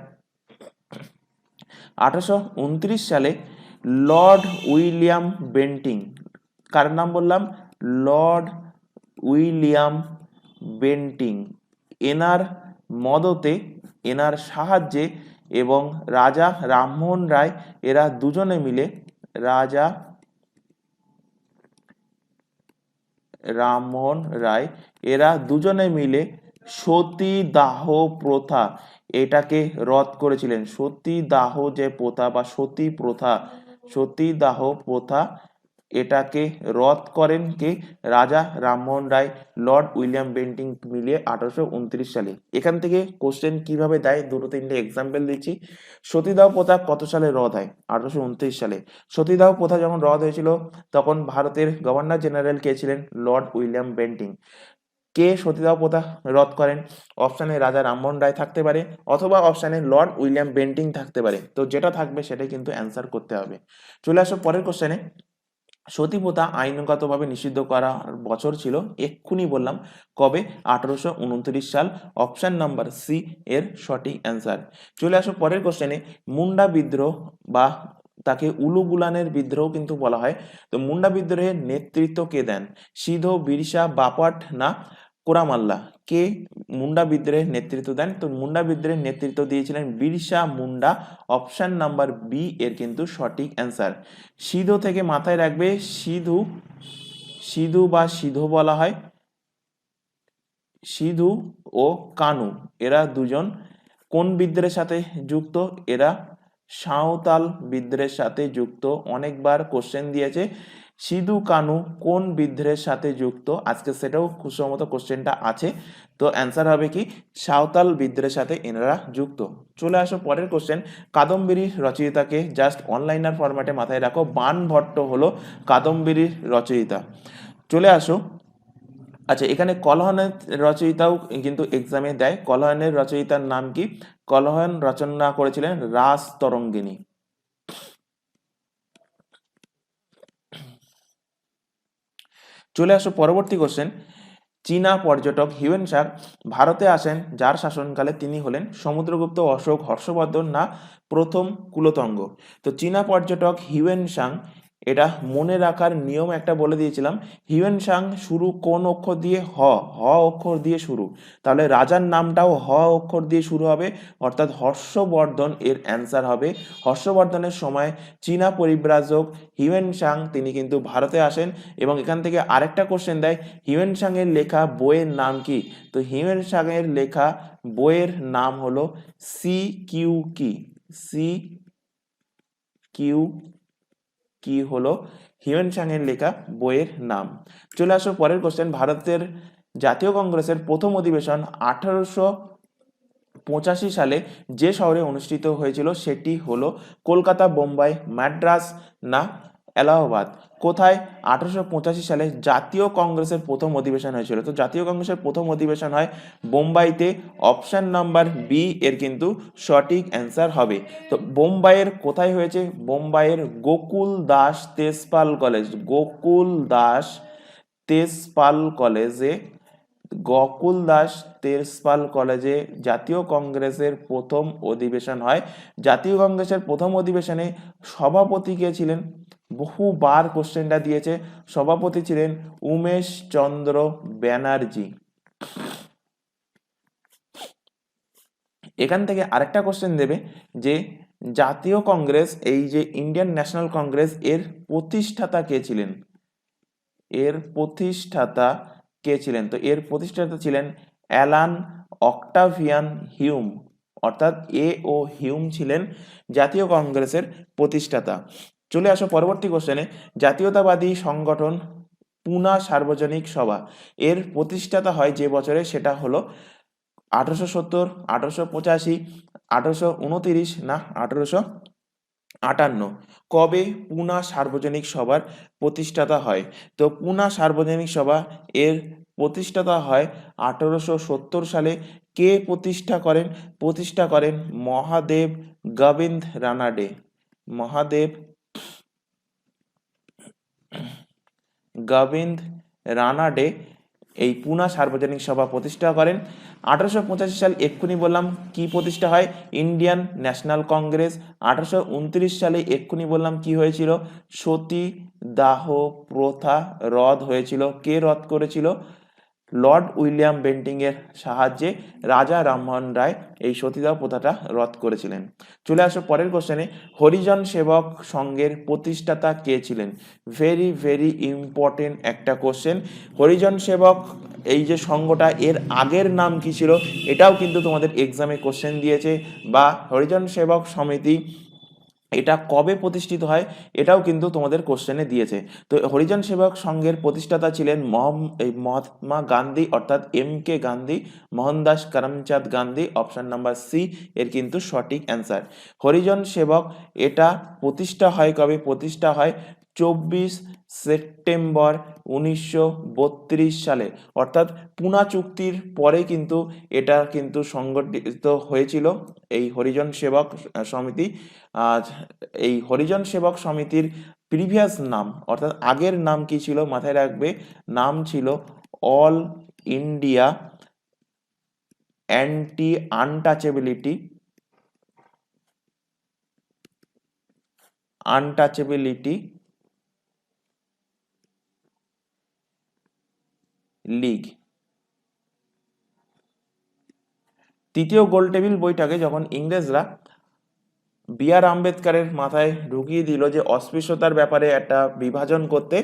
1829 সালে লর্ড উইলিয়াম বেন্টিং, কার নাম বললাম? লর্ড উইলিয়াম বেন্টিং, এনার মদতে, এনার সাহায্যে এবং রাজা রামমোহন রায় এরা দুজনে মিলে, রাজা রামমোহন রায় এরা দুজনে মিলে সতীদাহ প্রথা এটাকে রদ করেছিলেন। সতীদাহ যে প্রথা বা সতীদাহ প্রথা এটাকে রদ করেন কে? রাজা Rammohan Roy, Lord William Bentinck মিলিয়ে 1829 সালে। এখান থেকে কোশ্চেন কিভাবে দেয়, দুটো তিনটে এক্সাম্পল দিচ্ছি। সতীদাহ প্রথা কত সালে রদ হয়? 1829 সালে। সতীদাহ প্রথা যখন রদ হয়েছিল, তখন ভারতের গভর্নর জেনারেল কে ছিলেন? Lord William Bentinck. কে সতীদাহ প্রথা রদ করেন? অপশানে রাজা রামমোহন রায় থাকতে পারে অথবা অপশানে লর্ড উইলিয়াম বেন্টিং থাকতে পারে। তো যেটা থাকবে সেটাই কিন্তু অ্যান্সার করতে হবে। চলে আসো পরের কোশ্চেনে। সতীপ্রথা আইনগতভাবে নিষিদ্ধ করার বছর ছিল এক্ষুনি বললাম কবে, 1829 সাল। অপশন নাম্বার সি এর সঠিক অ্যান্সার। চলে আসো পরের কোশ্চেনে। মুন্ডা বিদ্রোহ বা তাকে উলুগুলানের বিদ্রোহ কিন্তু বলা হয়। তো মুন্ডা বিদ্রোহের নেতৃত্ব কে দেন? সিধো, বিরসা, বাপট না কোরামাল্লা? কে মুন্ডা বিদ্রোহের নেতৃত্ব দেন? তো মুন্ডা বিদ্রোহের নেতৃত্ব দিয়েছিলেন Birsa Munda. Option number B এর কিন্তু সঠিক অ্যান্সার। সিধু থেকে মাথায় রাখবে, সিধু, সিধু বা সিধু বলা হয়। সিধু ও কানু এরা দুজন কোন বিদ্রোহের সাথে যুক্ত? এরা সাঁওতাল বিদ্রোহের সাথে যুক্ত। অনেকবার কোশ্চেন দিয়েছে সিধু কানু কোন বিদ্রোহের সাথে যুক্ত, আজকে সেটাও খুব সম্ভবত কোশ্চেনটা আছে। তো অ্যান্সার হবে কি সাঁওতাল বিদ্রোহের সাথে এনারা যুক্ত। চলে আসো পরের কোশ্চেন। কাদম্বরীর রচয়িতাকে? জাস্ট অনলাইনার ফরম্যাটে মাথায় রাখো, বাণভট্ট হলো কাদম্বরীর রচয়িতা। চলে আসো। আচ্ছা, এখানে কলহনের রচয়িতাও কিন্তু এক্সামে দেয়। কলহনের রচয়িতার নাম কি? কলহন রচনা করেছিলেন রাস তরঙ্গিনী। চলে আসো পরবর্তী কোশ্চেন। চীনা পর্যটক হিউয়েন সাং ভারতে আসেন যার শাসনকালে? তিনি হলেন সমুদ্রগুপ্ত, অশোক, হর্ষবর্ধন না প্রথম কুলোত্তুঙ্গ? তো চীনা পর্যটক হিউয়েন সাং, এটা মনে রাখার নিয়ম একটা বলে দিয়েছিলাম। হিউয়েন সাং শুরু কোন অক্ষর দিয়ে? হ, হ অক্ষর দিয়ে শুরু। তাহলে রাজার নামটাও হ অক্ষর দিয়ে শুরু হবে, অর্থাৎ হর্ষবর্ধন এর অ্যান্সার হবে। হর্ষবর্ধনের সময় চীনা পরিব্রাজক হিউয়েন সাং তিনি কিন্তু ভারতে আসেন। এবং এখান থেকে আরেকটা কোশ্চেন দেয়, হিউয়েন সাং এর লেখা বইয়ের নাম কি? তো হিউয়েন সাং এর লেখা বইয়ের নাম হলো সি কিউ কি। সি কিউ কি হলো হিউয়েন সাং এর লেখা বইয়ের নাম। চলে আসো পরের কোশ্চেন। ভারতের জাতীয় কংগ্রেসের প্রথম অধিবেশন 1885 সালে যে শহরে অনুষ্ঠিত হয়েছিল সেটি হলো কলকাতা, বোম্বাই, মাদ্রাজ না এলাহাবাদ? কোথায় 1885 সালে জাতীয় কংগ্রেসের প্রথম অধিবেশন হয়েছিল? তো জাতীয় কংগ্রেসের প্রথম অধিবেশন হয় বোম্বাইতে। অপশন নাম্বার বি এর কিন্তু সঠিক অ্যান্সার হবে। তো বোম্বাইয়ের কোথায় হয়েছে? বোম্বাইয়ের গোকুল দাস তেজপাল কলেজ। গোকুল দাস তেজপাল কলেজে, গোকুল দাস তেজপাল কলেজে জাতীয় কংগ্রেসের প্রথম অধিবেশন হয়। জাতীয় কংগ্রেসের প্রথম অধিবেশনে সভাপতি কে ছিলেন? বহুবার কোশ্চেনটা দিয়েছে। সভাপতি ছিলেন উমেশ চন্দ্র ব্যানার্জি। এখান থেকে আরেকটা কোশ্চেন দেবে যে জাতীয় কংগ্রেস, এই যে ইন্ডিয়ান ন্যাশনাল কংগ্রেস, এর প্রতিষ্ঠাতা কে ছিলেন? এর প্রতিষ্ঠাতা কে ছিলেন? তো এর প্রতিষ্ঠাতা ছিলেন অ্যালান অক্টাভিয়ান হিউম। অর্থাৎ এ ও হিউম ছিলেন জাতীয় কংগ্রেসের প্রতিষ্ঠাতা। চলে আসো পরবর্তী কোশ্চেনে। জাতীয়তাবাদী সংগঠন পুনা সার্বজনিক সভা এর প্রতিষ্ঠাতা হয় যে বছরে, সেটা হলো 1870, 1885, 1829 না 1858? কবে পুনা সার্বজনিক সভার প্রতিষ্ঠাতা হয়? তো পুনা সার্বজনিক সভা এর প্রতিষ্ঠাতা হয় 1870 সালে। কে প্রতিষ্ঠা করেন? প্রতিষ্ঠা করেন মহাদেব গোবিন্দ রানাডে। মহাদেব গোবিন্দ রানাডে এই পুনা সার্বজনিক সভা প্রতিষ্ঠা করেন। 1885 সাল এক্ষুনি বললাম কি প্রতিষ্ঠা হয়? Indian national Congress. 1829 সালে এক্ষুনি বললাম কি হয়েছিল? সতী দাহ প্রথা রদ হয়েছিল। কে রদ করেছিল? লর্ড উইলিয়াম বেন্টিং এর সাহায্যে রাজা রামমোহন রায় এই সতীদাহ প্রথাটা রদ করেছিলেন। চলে আসো পরের কোশ্চেনে। হরিজন সেবক সংঘের প্রতিষ্ঠাতা কে ছিলেন? ভেরি ভেরি ইম্পর্টেন্ট একটা কোশ্চেন। হরিজন সেবক এই যে সংঘটা, এর আগের নাম কি ছিল? এটাও কিন্তু তোমাদের এক্সামে কোশ্চেন দিয়েছে। বা হরিজন সেবক সমিতি এটা কবে প্রতিষ্ঠিত হয়, এটাও কিন্তু তোমাদের কোশ্চেনে দিয়েছে। তো হরিজন সেবক সংঘের প্রতিষ্ঠাতা ছিলেন মহাত্মা গান্ধী, অর্থাৎ M K Gandhi, Mohandas Karamchand Gandhi. Option number C এর কিন্তু সঠিক অ্যান্সার। হরিজন সেবক এটা প্রতিষ্ঠা হয় কবে? প্রতিষ্ঠা হয় 24 সেপ্টেম্বর 1932 সালে। অর্থাৎ পুনা চুক্তির পরে কিন্তু এটা কিন্তু সংগঠিত হয়েছিল এই হরিজন সেবক সমিতি। এই হরিজন সেবক সমিতির প্রিভিয়াস নাম অর্থাৎ আগের নাম কি ছিল মাথায় রাখবে, নাম ছিল all India anti untouchability League. তৃতীয় গোলটেবিল বইটাকে যখন ইংরেজরা বি.আর. আম্বেদকরের মাথায় ঢুকিয়ে দিল যে অস্পৃশ্যতার ব্যাপারে একটা বিভাজন করতে,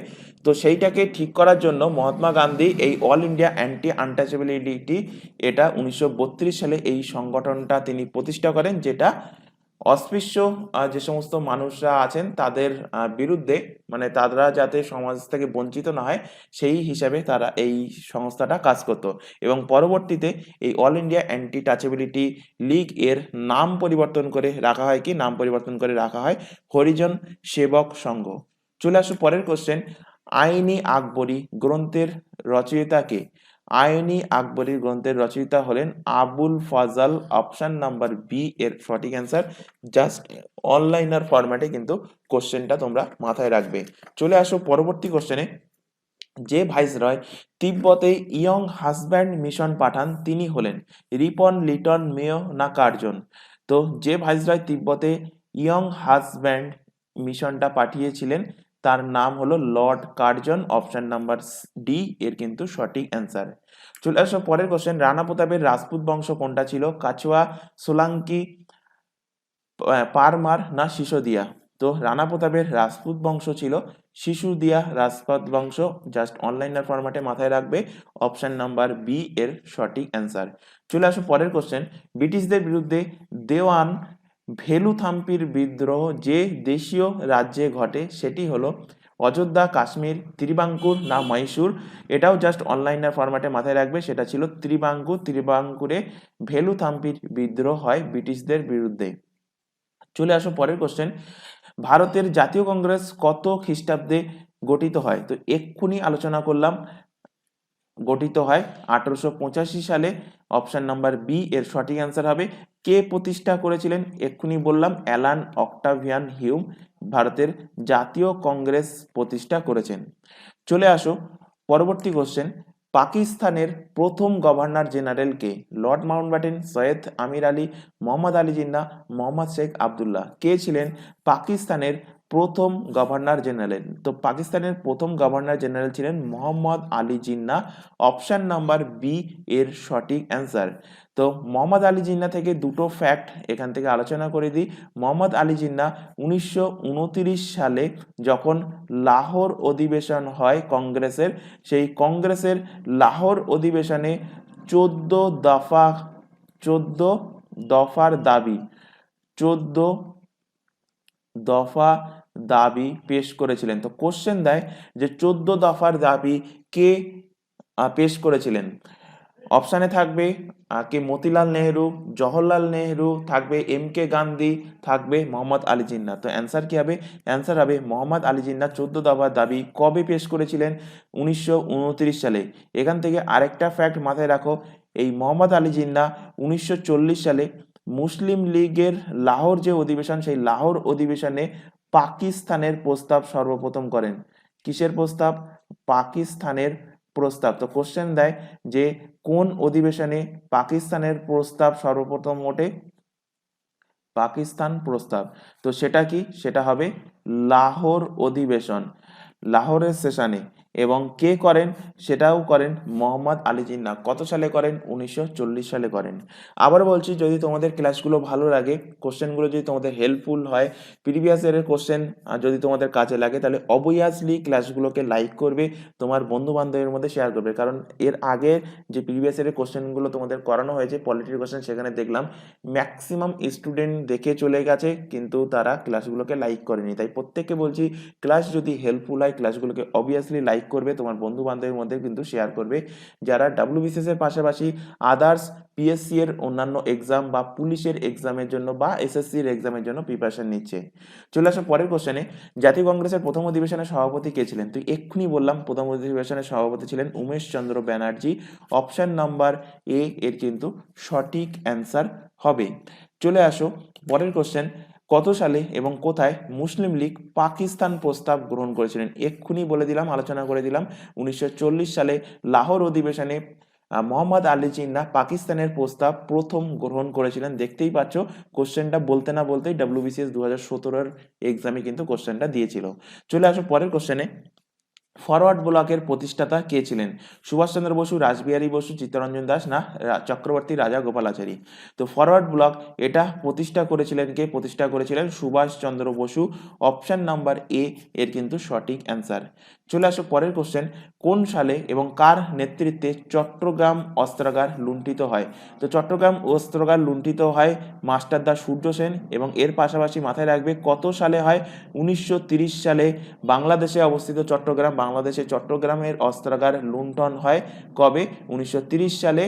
তো সেইটাকে ঠিক করার জন্য মহাত্মা গান্ধী এই অল ইন্ডিয়া অ্যান্টি আনটাচেবিলিটি, এটা 1932 সালে এই সংগঠনটা তিনি প্রতিষ্ঠা করেন, যেটা অস্পৃশ্য যে সমস্ত মানুষরা আছেন তাদের বিরুদ্ধে, মানে তারা যাতে সমাজ থেকে বঞ্চিত না হয় সেই হিসাবে তারা এই সংস্থাটা কাজ করত। এবং পরবর্তীতে এই অল ইন্ডিয়া অ্যান্টি টাচেবিলিটি লীগ এর নাম পরিবর্তন করে রাখা হয় হরিজন সেবক সংঘ। চলে আসো পরের কোশ্চেন, আইনি আকবরী গ্রন্থের রচয়িতা কে? আইনি আকবরী গ্রন্থের রচয়িতা হলেন Abul Fazal. Option number B এর সঠিক অ্যান্সার। জাস্ট অনলাইনার ফরম্যাটে কিন্তু কোশ্চেনটা তোমরা মাথায় রাখবে। চলে আসো পরবর্তী কোশ্চেনে, যে ভাইসরয় তিব্বতে ইয়ং হাজব্যান্ড মিশন পাঠান তিনি হলেন রিপন, লিটন, মেয় না কার্জন? তো যে ভাইসরয় তিব্বতে ইয়ং হাজব্যান্ড মিশনটা পাঠিয়েছিলেন তার নাম হলো Lord Curzon. Option number D এর কিন্তু সঠিক অ্যান্সার। চলে আসো পরের কোশ্চেন, রানা প্রতাপের রাজপুত বংশ কোনটা ছিল? কাছুয়া, সোলাঙ্কি, পারমার না সিসোদিয়া? তো রানা প্রতাপের রাজপুত বংশ ছিল সিসোদিয়া রাজপুত বংশ। জাস্ট অনলাইনার ফরম্যাটে মাথায় রাখবে, অপশন নাম্বার বি এর সঠিক অ্যান্সার। চলে আসো পরের কোশ্চেন, ব্রিটিশদের বিরুদ্ধে দেওয়ান ভেলুথাম্পির বিদ্রোহ যে দেশীয় রাজ্যে ঘটে সেটি হলো অযোধ্যা, কাশ্মীর, ত্রিবাঙ্কুর না মহীশূর? এটাও জাস্ট অনলাইনার ফরম্যাটে মাথায় রাখবে, সেটা ছিল ত্রিবাঙ্কুর। ত্রিবাঙ্কুরে ভেলুথাম্পির বিদ্রোহ হয় ব্রিটিশদের বিরুদ্ধে। চলে আসো পরের কোশ্চেন, ভারতের জাতীয় কংগ্রেস কত খ্রিস্টাব্দে গঠিত হয়? তো এক্ষুনি আলোচনা করলাম, গঠিত হয় 1885 সালে। অপশন নাম্বার বি এর সঠিক অ্যান্সার হবে। কে প্রতিষ্ঠা করেছিলেন? এক্ষুনি বললাম, অ্যালান অক্টাভিয়ান হিউম ভারতের জাতীয় কংগ্রেস প্রতিষ্ঠা করেছেন। চলে আসো পরবর্তী কোশ্চেন, পাকিস্তানের প্রথম গভর্নর জেনারেল কে? লর্ড মাউন্টব্যাটেন, সৈয়দ আমির আলী, মোহাম্মদ আলী জিন্নাহ, মোহাম্মদ শেখ আবদুল্লাহ? কে ছিলেন পাকিস্তানের প্রথম গভর্নর জেনারেল? তো পাকিস্তানের প্রথম গভর্নর জেনারেল ছিলেন Mohammad Ali Jinnah. Option number B এর সঠিক অ্যান্সার। তো মোহাম্মদ আলী জিন্নাহ থেকে দুটো ফ্যাক্ট এখান থেকে আলোচনা করে দিই। মোহাম্মদ আলী জিন্নাহ 1929 সালে যখন লাহোর অধিবেশন হয় কংগ্রেসের, সেই কংগ্রেসের লাহোর অধিবেশনে 14 দফার দাবি পেশ করেছিলেন। তো কোশ্চেন দেয় যে 14 দফার দাবি কে পেশ করেছিলেন? অপশানে থাকবে কে মতিলাল নেহেরু, জওহরলাল নেহেরু, থাকবে এম কে গান্ধী, থাকবে মোহাম্মদ আলী জিন্নাহ। তো অ্যান্সার কি হবে? অ্যান্সার হবে মোহাম্মদ আলী জিন্নাহ 14 দফার দাবি কবে পেশ করেছিলেন? 1929 সালে। এখান থেকে আরেকটা ফ্যাক্ট মাথায় রাখো, এই মোহাম্মদ আলী জিন্নাহ 1940 সালে মুসলিম লীগের লাহোর যে অধিবেশন, সেই লাহোর অধিবেশনে পাকিস্তানের প্রস্তাব সর্বপ্রথম করেন। কিসের প্রস্তাব? পাকিস্তানের প্রস্তাব। তো কোশ্চেন দেয় যে কোন অধিবেশনে পাকিস্তানের প্রস্তাব সর্বপ্রথম ওঠে? পাকিস্তান প্রস্তাব। তো সেটা কি? সেটা হবে লাহোর অধিবেশন, লাহোরের সেশনে। এবং কে করেন? সেটাও করেন মোহাম্মদ আলী জিন্নাহ। কত সালে করেন? 1940 সালে করেন। আবার বলছি, যদি তোমাদের ক্লাসগুলো ভালো লাগে, কোশ্চেনগুলো যদি তোমাদের হেল্পফুল হয়, প্রিভিয়াস ইয়ারের কোশ্চেন যদি তোমাদের কাজে লাগে, তাহলে অবভিয়াসলি ক্লাসগুলোকে লাইক করবে, তোমার বন্ধু বান্ধবের মধ্যে শেয়ার করবে। কারণ এর আগে যে প্রিভিয়াস ইয়ারের কোশ্চেনগুলো তোমাদের করানো হয়েছে পলিটির কোশ্চেন, সেখানে দেখলাম ম্যাক্সিমাম স্টুডেন্ট দেখে চলে গেছে কিন্তু তারা ক্লাসগুলোকে লাইক করেনি। তাই প্রত্যেককে বলছি, ক্লাস যদি হেল্পফুল হয় ক্লাসগুলোকে অবভিয়াসলি লাইক করবে, তোমার বন্ধু বান্ধবের মধ্যে কিন্তু শেয়ার করবে। যারা ডাব্লিউবিসিএস এর পাশাপাশি আদার্স পিএসসি এর অন্যান্য এক্সাম বা পুলিশের এক্সামের জন্য বা এসএসসি এর এক্সামের জন্য প্রিপারেশন নিচ্ছে। চলে আসো পরের কোশ্চেনে, জাতীয় কংগ্রেসের প্রথম অধিবেশনের সভাপতি কে ছিলেন? তুই এক্ষুনি বললাম, প্রথম অধিবেশনের সভাপতি ছিলেন উমেশ চন্দ্র ব্যানার্জি। অপশন নাম্বার এ এর কিন্তু সঠিক অ্যান্সার হবে। চলে আসো পরের কোশ্চেন, কত সালে এবং কোথায় মুসলিম লীগ পাকিস্তান প্রস্তাব গ্রহণ করেছিলেন? এক্ষুনি বলে দিলাম, আলোচনা করে দিলাম। 1940 সালে লাহোর অধিবেশনে মোহাম্মদ আলী জিন্নাহ পাকিস্তানের প্রস্তাব প্রথম গ্রহণ করেছিলেন। দেখতেই পাচ্ছ কোশ্চেনটা বলতে না বলতেই WBCS 2017-এর এক্সামে কিন্তু কোশ্চেনটা দিয়েছিল। চলে আসো পরের কোশ্চেনে। ফরওয়ার্ড ব্লকের প্রতিষ্ঠাতা কে ছিলেন? সুভাষচন্দ্র বসু, রাসবিহারী বসু, চিত্তরঞ্জন দাস না চক্রবর্তী রাজা গোপালাচারী? তো ফরওয়ার্ড ব্লক এটা প্রতিষ্ঠা করেছিলেন কে? প্রতিষ্ঠা করেছিলেন Subhash Chandra Bose. Option number A এর কিন্তু সঠিক অ্যান্সার। চলে আসো পরের কোশ্চেন। কোন সালে এবং কার নেতৃত্বে চট্টগ্রাম অস্ত্রাগার লুণ্ঠিত হয়? তো চট্টগ্রাম অস্ত্রাগার লুণ্ঠিত হয় মাস্টারদা সূর্য সেন, এবং এর পাশাপাশি মাথায় রাখবে কত সালে হয়? 1930 সালে বাংলাদেশে অবস্থিত চট্টগ্রাম, বাংলাদেশে চট্টগ্রামের অস্ত্রাগার লুণ্ঠন হয় কবে? 1930 সালে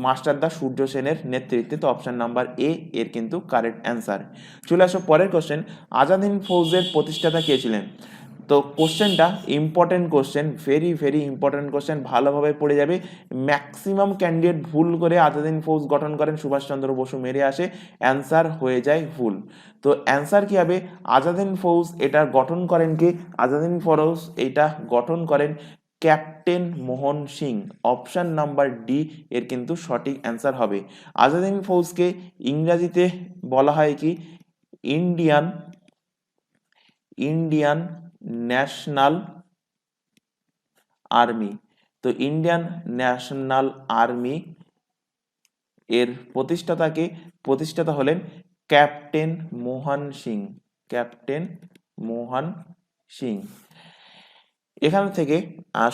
মাস্টারদা সূর্য সেনের নেতৃত্বে। তো অপশন নাম্বার এ এর কিন্তু কারেক্ট অ্যান্সার। চলে আসো পরের কোশ্চেন। আজাদ হিন্দ ফৌজের প্রতিষ্ঠাতা কে ছিলেন? তো কোশ্চেনটা important question, very very important question, ভালোভাবে পড়ে যাবে। ম্যাক্সিমাম ক্যান্ডিডেট ভুল করে আজাদ হিন্দ ফৌজ গঠন করেন, সুভাষচন্দ্র বসু মেরে আসে, অ্যান্সার হয়ে যায় ভুল। তো অ্যান্সার কি হবে? আজাদ হিন্দ ফৌজ এটা গঠন করেন কে? আজাদ হিন্দ ফৌজ এটা গঠন করেন captain Mohan Singh. Option number D এর কিন্তু সঠিক অ্যান্সার হবে। আজাদ হিন্দ ফৌজকে ইংরাজিতে বলা হয় কি? Indian national army. তো ইন্ডিয়ান ন্যাশনাল আর্মি এর প্রতিষ্ঠাতা হলেন ক্যাপ্টেন মোহন সিং। ক্যাপ্টেন মোহন সিং। এখান থেকে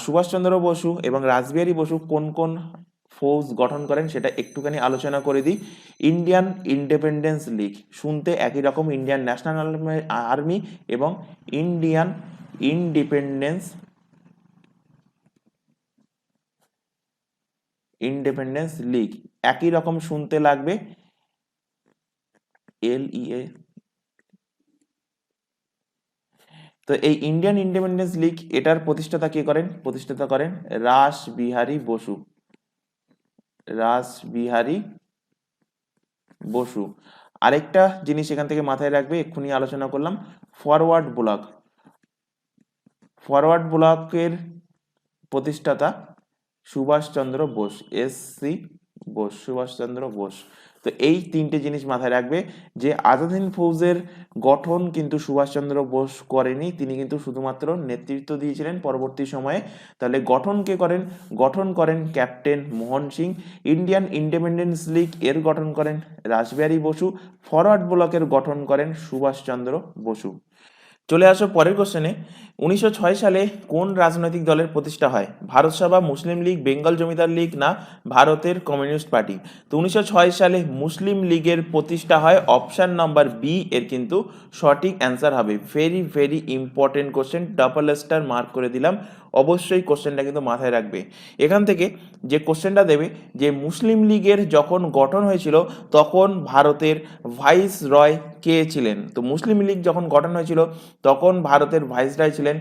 সুভাষচন্দ্র বসু এবং রাসবিহারী বসু কোন কোন ফৌজ গঠন করেন সেটা একটুখানি আলোচনা করে দিই। ইন্ডিয়ান ইন্ডিপেন্ডেন্স লীগ, শুনতে একই রকম, ইন্ডিয়ান ন্যাশনাল আর্মি এবং ইন্ডিয়ান ইন্ডিপেন্ডেন্স লীগ একই রকম শুনতে লাগবে, LEA। তো এই ইন্ডিয়ান ইন্ডিপেন্ডেন্স লীগ এটার প্রতিষ্ঠাতা কে করেন? প্রতিষ্ঠাতা করেন রাসবিহারী বসু। রাসবিহারী বসু। আরেকটা জিনিস এখান থেকে মাথায় রাখবে, এক্ষুনি আলোচনা করলাম, ফরওয়ার্ড ব্লকের প্রতিষ্ঠাতা সুভাষচন্দ্র বোস। সুভাষচন্দ্র বোস। তো এই তিনটে জিনিস মাথায় রাখবে যে আজাদ হিন্দ ফৌজের গঠন কিন্তু সুভাষচন্দ্র বোস করেনি, তিনি কিন্তু শুধুমাত্র নেতৃত্ব দিয়েছিলেন পরবর্তী সময়ে। তাহলে গঠন কে করেন? গঠন করেন captain Mohan Singh. Indian independence League এর গঠন করেন রাসবিহারী বসু। ফরওয়ার্ড ব্লকের গঠন করেন সুভাষচন্দ্র বসু। চলে আসো পরের কোশ্চেনে। 1906 সালে কোন রাজনৈতিক দলের প্রতিষ্ঠা হয়? ভারত সভা, মুসলিম লীগ, বেঙ্গল জমিদার লীগ না ভারতের কমিউনিস্ট পার্টি? তো 1906 সালে মুসলিম লীগের প্রতিষ্ঠা হয়। অপশন নাম্বার বি এর কিন্তু সঠিক অ্যান্সার হবে। Very very important question, double star mark করে দিলাম। অবশ্যই কোশ্চেনটা কিন্তু মাথায় রাখবে। এখান থেকে যে কোশ্চেনটা দেবে যে মুসলিম লীগের যখন গঠন হয়েছিল তখন ভারতের ভাইস রয় কে ছিলেন? তো মুসলিম লীগ যখন গঠন হয়েছিল তখন ভারতের ভাইসরয় ছিলেন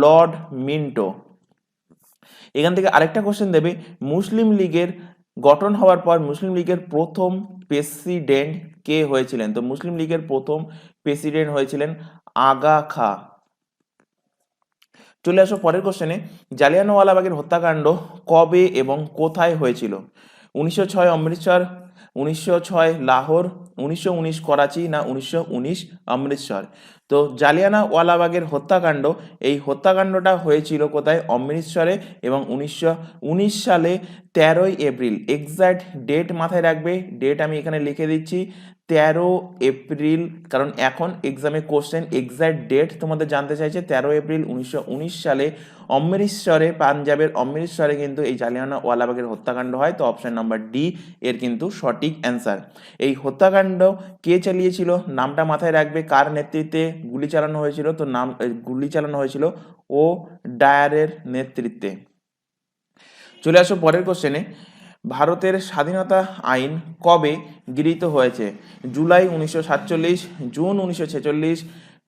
লর্ড মিন্টো। এখান থেকে আরেকটা কোশ্চেন দেবে, মুসলিম লীগের গঠন হওয়ার পর মুসলিম লীগের প্রথম প্রেসিডেন্ট কে হয়েছিলেন? তো মুসলিম লীগের প্রথম প্রেসিডেন্ট হয়েছিলেন আগা খা। চলে আসো পরের কোশ্চেনে। জালিয়ানওয়ালাবাগের হত্যাকাণ্ড কবে এবং কোথায় হয়েছিল? 1906 অমৃতসর, 1906 লাহোর, 1919 করাচি না 1919 অমৃতসর? তো জালিয়ানওয়ালাবাগের হত্যাকাণ্ড, এই হত্যাকাণ্ডটা হয়েছিল কোথায়? অমৃতসরে, এবং 1919 সালে 13ই এপ্রিল। এক্সাক্ট ডেট মাথায় রাখবে, ডেট আমি এখানে লিখে দিচ্ছি 13 এপ্রিল, কারণ এখন এক্সামে কোশ্চেন এক্সাক্ট ডেট তোমাদের জানতে চাইছে। 13 এপ্রিল 1919 সালে অমৃতসরে, পাঞ্জাবের অমৃতসরে কিন্তু এই জালিয়ানওয়ালাবাগের হত্যাকাণ্ড হয়। তো অপশন নাম্বার ডি এর কিন্তু সঠিক অ্যান্সার। এই হত্যাকাণ্ড কে চালিয়েছিল নামটা মাথায় রাখবে, কার নেতৃত্বে গুলি চালানো হয়েছিল? তো গুলি চালানো হয়েছিল ও ডায়ারের নেতৃত্বে। চলে আসো পরের কোশ্চেনে। ভারতের স্বাধীনতা আইন কবে গৃহীত হয়েছে? জুলাই 1947, জুন 1946,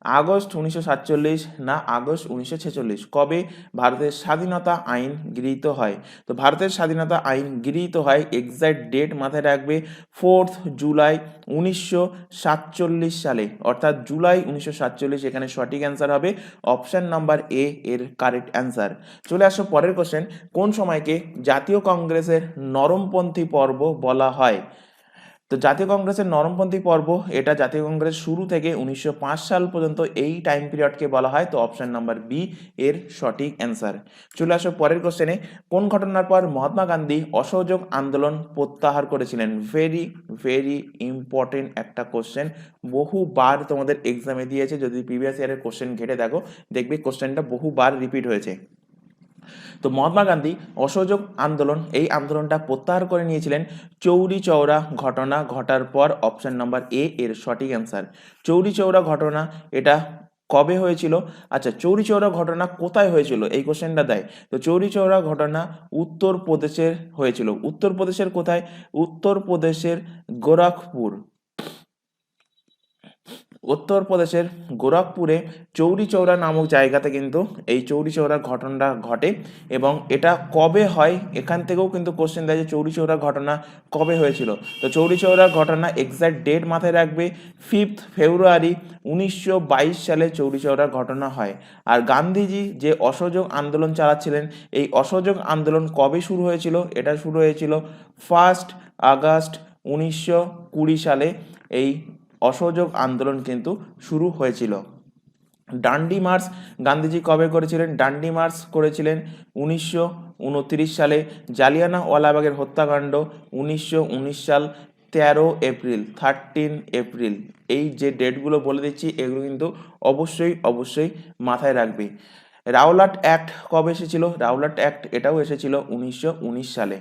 আগস্ট 1947 না আগস্ট 1946? কবে ভারতের স্বাধীনতা আইন গৃহীত হয়? তো ভারতের স্বাধীনতা আইন গৃহীত হয়, এক্সাক্ট ডেট মাথায় রাখবে, 4 জুলাই 1947 সালে, অর্থাৎ জুলাই 1947। এখানে সঠিক অ্যান্সার হবে অপশন নাম্বার এ এর কারেক্ট অ্যান্সার। চলে আসো পরের কোশ্চেন, কোন সময়কে জাতীয় কংগ্রেসের নরমপন্থী পর্ব বলা হয়? তো জাতীয় কংগ্রেসের নরমপন্থী পর্ব, এটা জাতীয় কংগ্রেস শুরু থেকে 1905 সাল পর্যন্ত এই টাইম পিরিয়ডকে বলা হয়। তো অপশন নাম্বার বি এর সঠিক অ্যান্সার। চলে আসো পরের কোশ্চেনে, কোন ঘটনার পর মহাত্মা গান্ধী অসহযোগ আন্দোলন প্রত্যাহার করেছিলেন? ভেরি ভেরি ইম্পর্টেন্ট একটা কোশ্চেন, বহুবার তোমাদের এক্সামে দিয়েছে। যদি প্রিভিয়াস ইয়ারের কোশ্চেন ঘেটে দেখো, দেখবে কোশ্চেনটা বহুবার রিপিট হয়েছে। তো মহাত্মা গান্ধী অসহযোগ আন্দোলন, এই আন্দোলনটা প্রত্যাহার করে নিয়েছিলেন চৌরি চৌরা ঘটনা ঘটার পর। অপশন নাম্বার এ এর সঠিক অ্যান্সার। চৌরি চৌরা ঘটনা এটা কবে হয়েছিল? আচ্ছা, চৌরি চৌরা ঘটনা কোথায় হয়েছিল এই কোশ্চেনটা দেয়। তো চৌরি চৌরা ঘটনা উত্তরপ্রদেশের হয়েছিল। উত্তরপ্রদেশের কোথায়? উত্তরপ্রদেশের গোরখপুর। উত্তরপ্রদেশের গোরখপুরে চৌরি চৌরা নামক জায়গাতে কিন্তু এই চৌরি চৌরার ঘটনাটা ঘটে। এবং এটা কবে হয় এখান থেকেও কিন্তু কোশ্চেন দেয় যে চৌরি চৌরা ঘটনা কবে হয়েছিল। তো চৌরি চৌরা ঘটনা এক্স্যাক্ট ডেট মাথায় রাখবে, 5 ফেব্রুয়ারি 1922 সালে চৌরি চৌরার ঘটনা হয়। আর গান্ধীজি যে অসহযোগ আন্দোলন চালাচ্ছিলেন, এই অসহযোগ আন্দোলন কবে শুরু হয়েছিল? এটা শুরু হয়েছিল 1 আগস্ট 1920 সালে। এই অসহযোগ আন্দোলন কিন্তু শুরু হয়েছিল। ডান্ডি মার্চ গান্ধীজি কবে করেছিলেন? ডান্ডি মার্চ করেছিলেন 1929 সালে। জালিয়ানওয়ালাবাগের হত্যাকাণ্ড 1919 সাল 13 এপ্রিল, 13 এপ্রিল। এই যে ডেটগুলো বলে দিচ্ছি, এগুলো কিন্তু অবশ্যই অবশ্যই মাথায় রাখবে। রাওলাট অ্যাক্ট কবে এসেছিল? রাওলাট অ্যাক্ট এটাও এসেছিল 1919 সালে।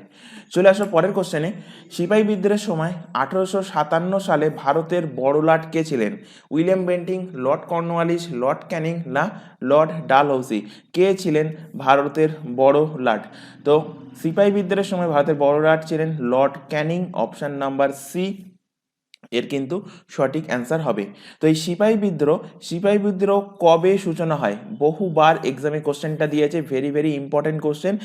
চলে আসো পরের কোশ্চেনে, সিপাহী বিদ্রোহের সময় 1857 সালে ভারতের বড়লাট কে ছিলেন? William Bentinck, Lord Cornwallis, Lord Canning না লর্ড ডালহৌসি? কে ছিলেন ভারতের বড় লাট? তো সিপাহী বিদ্রোহের সময় ভারতের বড় লাট ছিলেন Lord Canning. Option number C এর কিন্তু সঠিক অ্যান্সার হবে। তো এই সিপাহী বিদ্রোহ কবে সূচনা হয়? বহুবার এক্সামে কোশ্চেনটা দিয়েছে, ভেরি ভেরি ইম্পর্টেন্ট কোশ্চেন।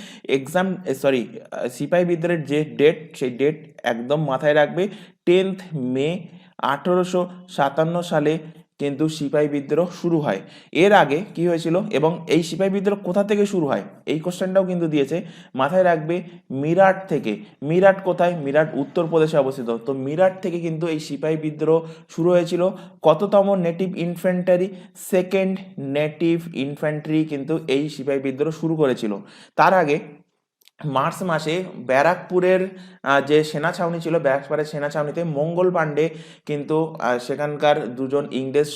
সিপাহী বিদ্রোহের যে ডেট, সেই ডেট একদম মাথায় রাখবে, 10 মে 1857 সালে কিন্তু সিপাহী বিদ্রোহ শুরু হয়। এর আগে কি হয়েছিল এবং এই সিপাহী বিদ্রোহ কোথা থেকে শুরু হয়, এই কোশ্চেনটাও কিন্তু দিয়েছে, মাথায় রাখবে মিরাট থেকে। মিরাট কোথায়? মিরাট উত্তরপ্রদেশে অবস্থিত। তো মিরাট থেকে কিন্তু এই সিপাহী বিদ্রোহ শুরু হয়েছিল। কততম native infantry? Second native infantry কিন্তু এই সিপাহী বিদ্রোহ শুরু করেছিল। তার আগে মার্চ মাসে ব্যারাকপুরের যে সেনা ছাউনি ছিল, ব্যারাকপুরের সেনা ছাউনিতে মঙ্গল পাণ্ডে কিন্তু সেখানকার দুজন ইংরেজ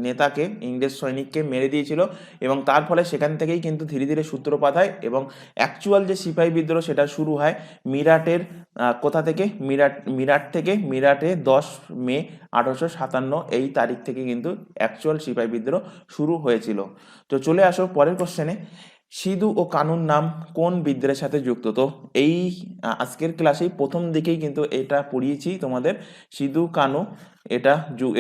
নেতাকে, ইংরেজ সৈনিককে মেরে দিয়েছিল। এবং তার ফলে সেখান থেকেই কিন্তু ধীরে ধীরে সূত্রপাত হয় এবং অ্যাকচুয়াল যে সিপাহী বিদ্রোহ সেটা শুরু হয় মিরাটের কোথা থেকে? মিরাট থেকে। মিরাটে 10 মে 1857 এই তারিখ থেকে কিন্তু অ্যাকচুয়াল সিপাহী বিদ্রোহ শুরু হয়েছিল। তো চলে আসো পরের কোশ্চেনে, সিধু ও কানুর নাম কোন বিদ্রোহের সাথে যুক্ত? তো এই আজকের ক্লাসেই প্রথম দিকেই কিন্তু এটা পড়িয়েছি তোমাদের, সিধু কানু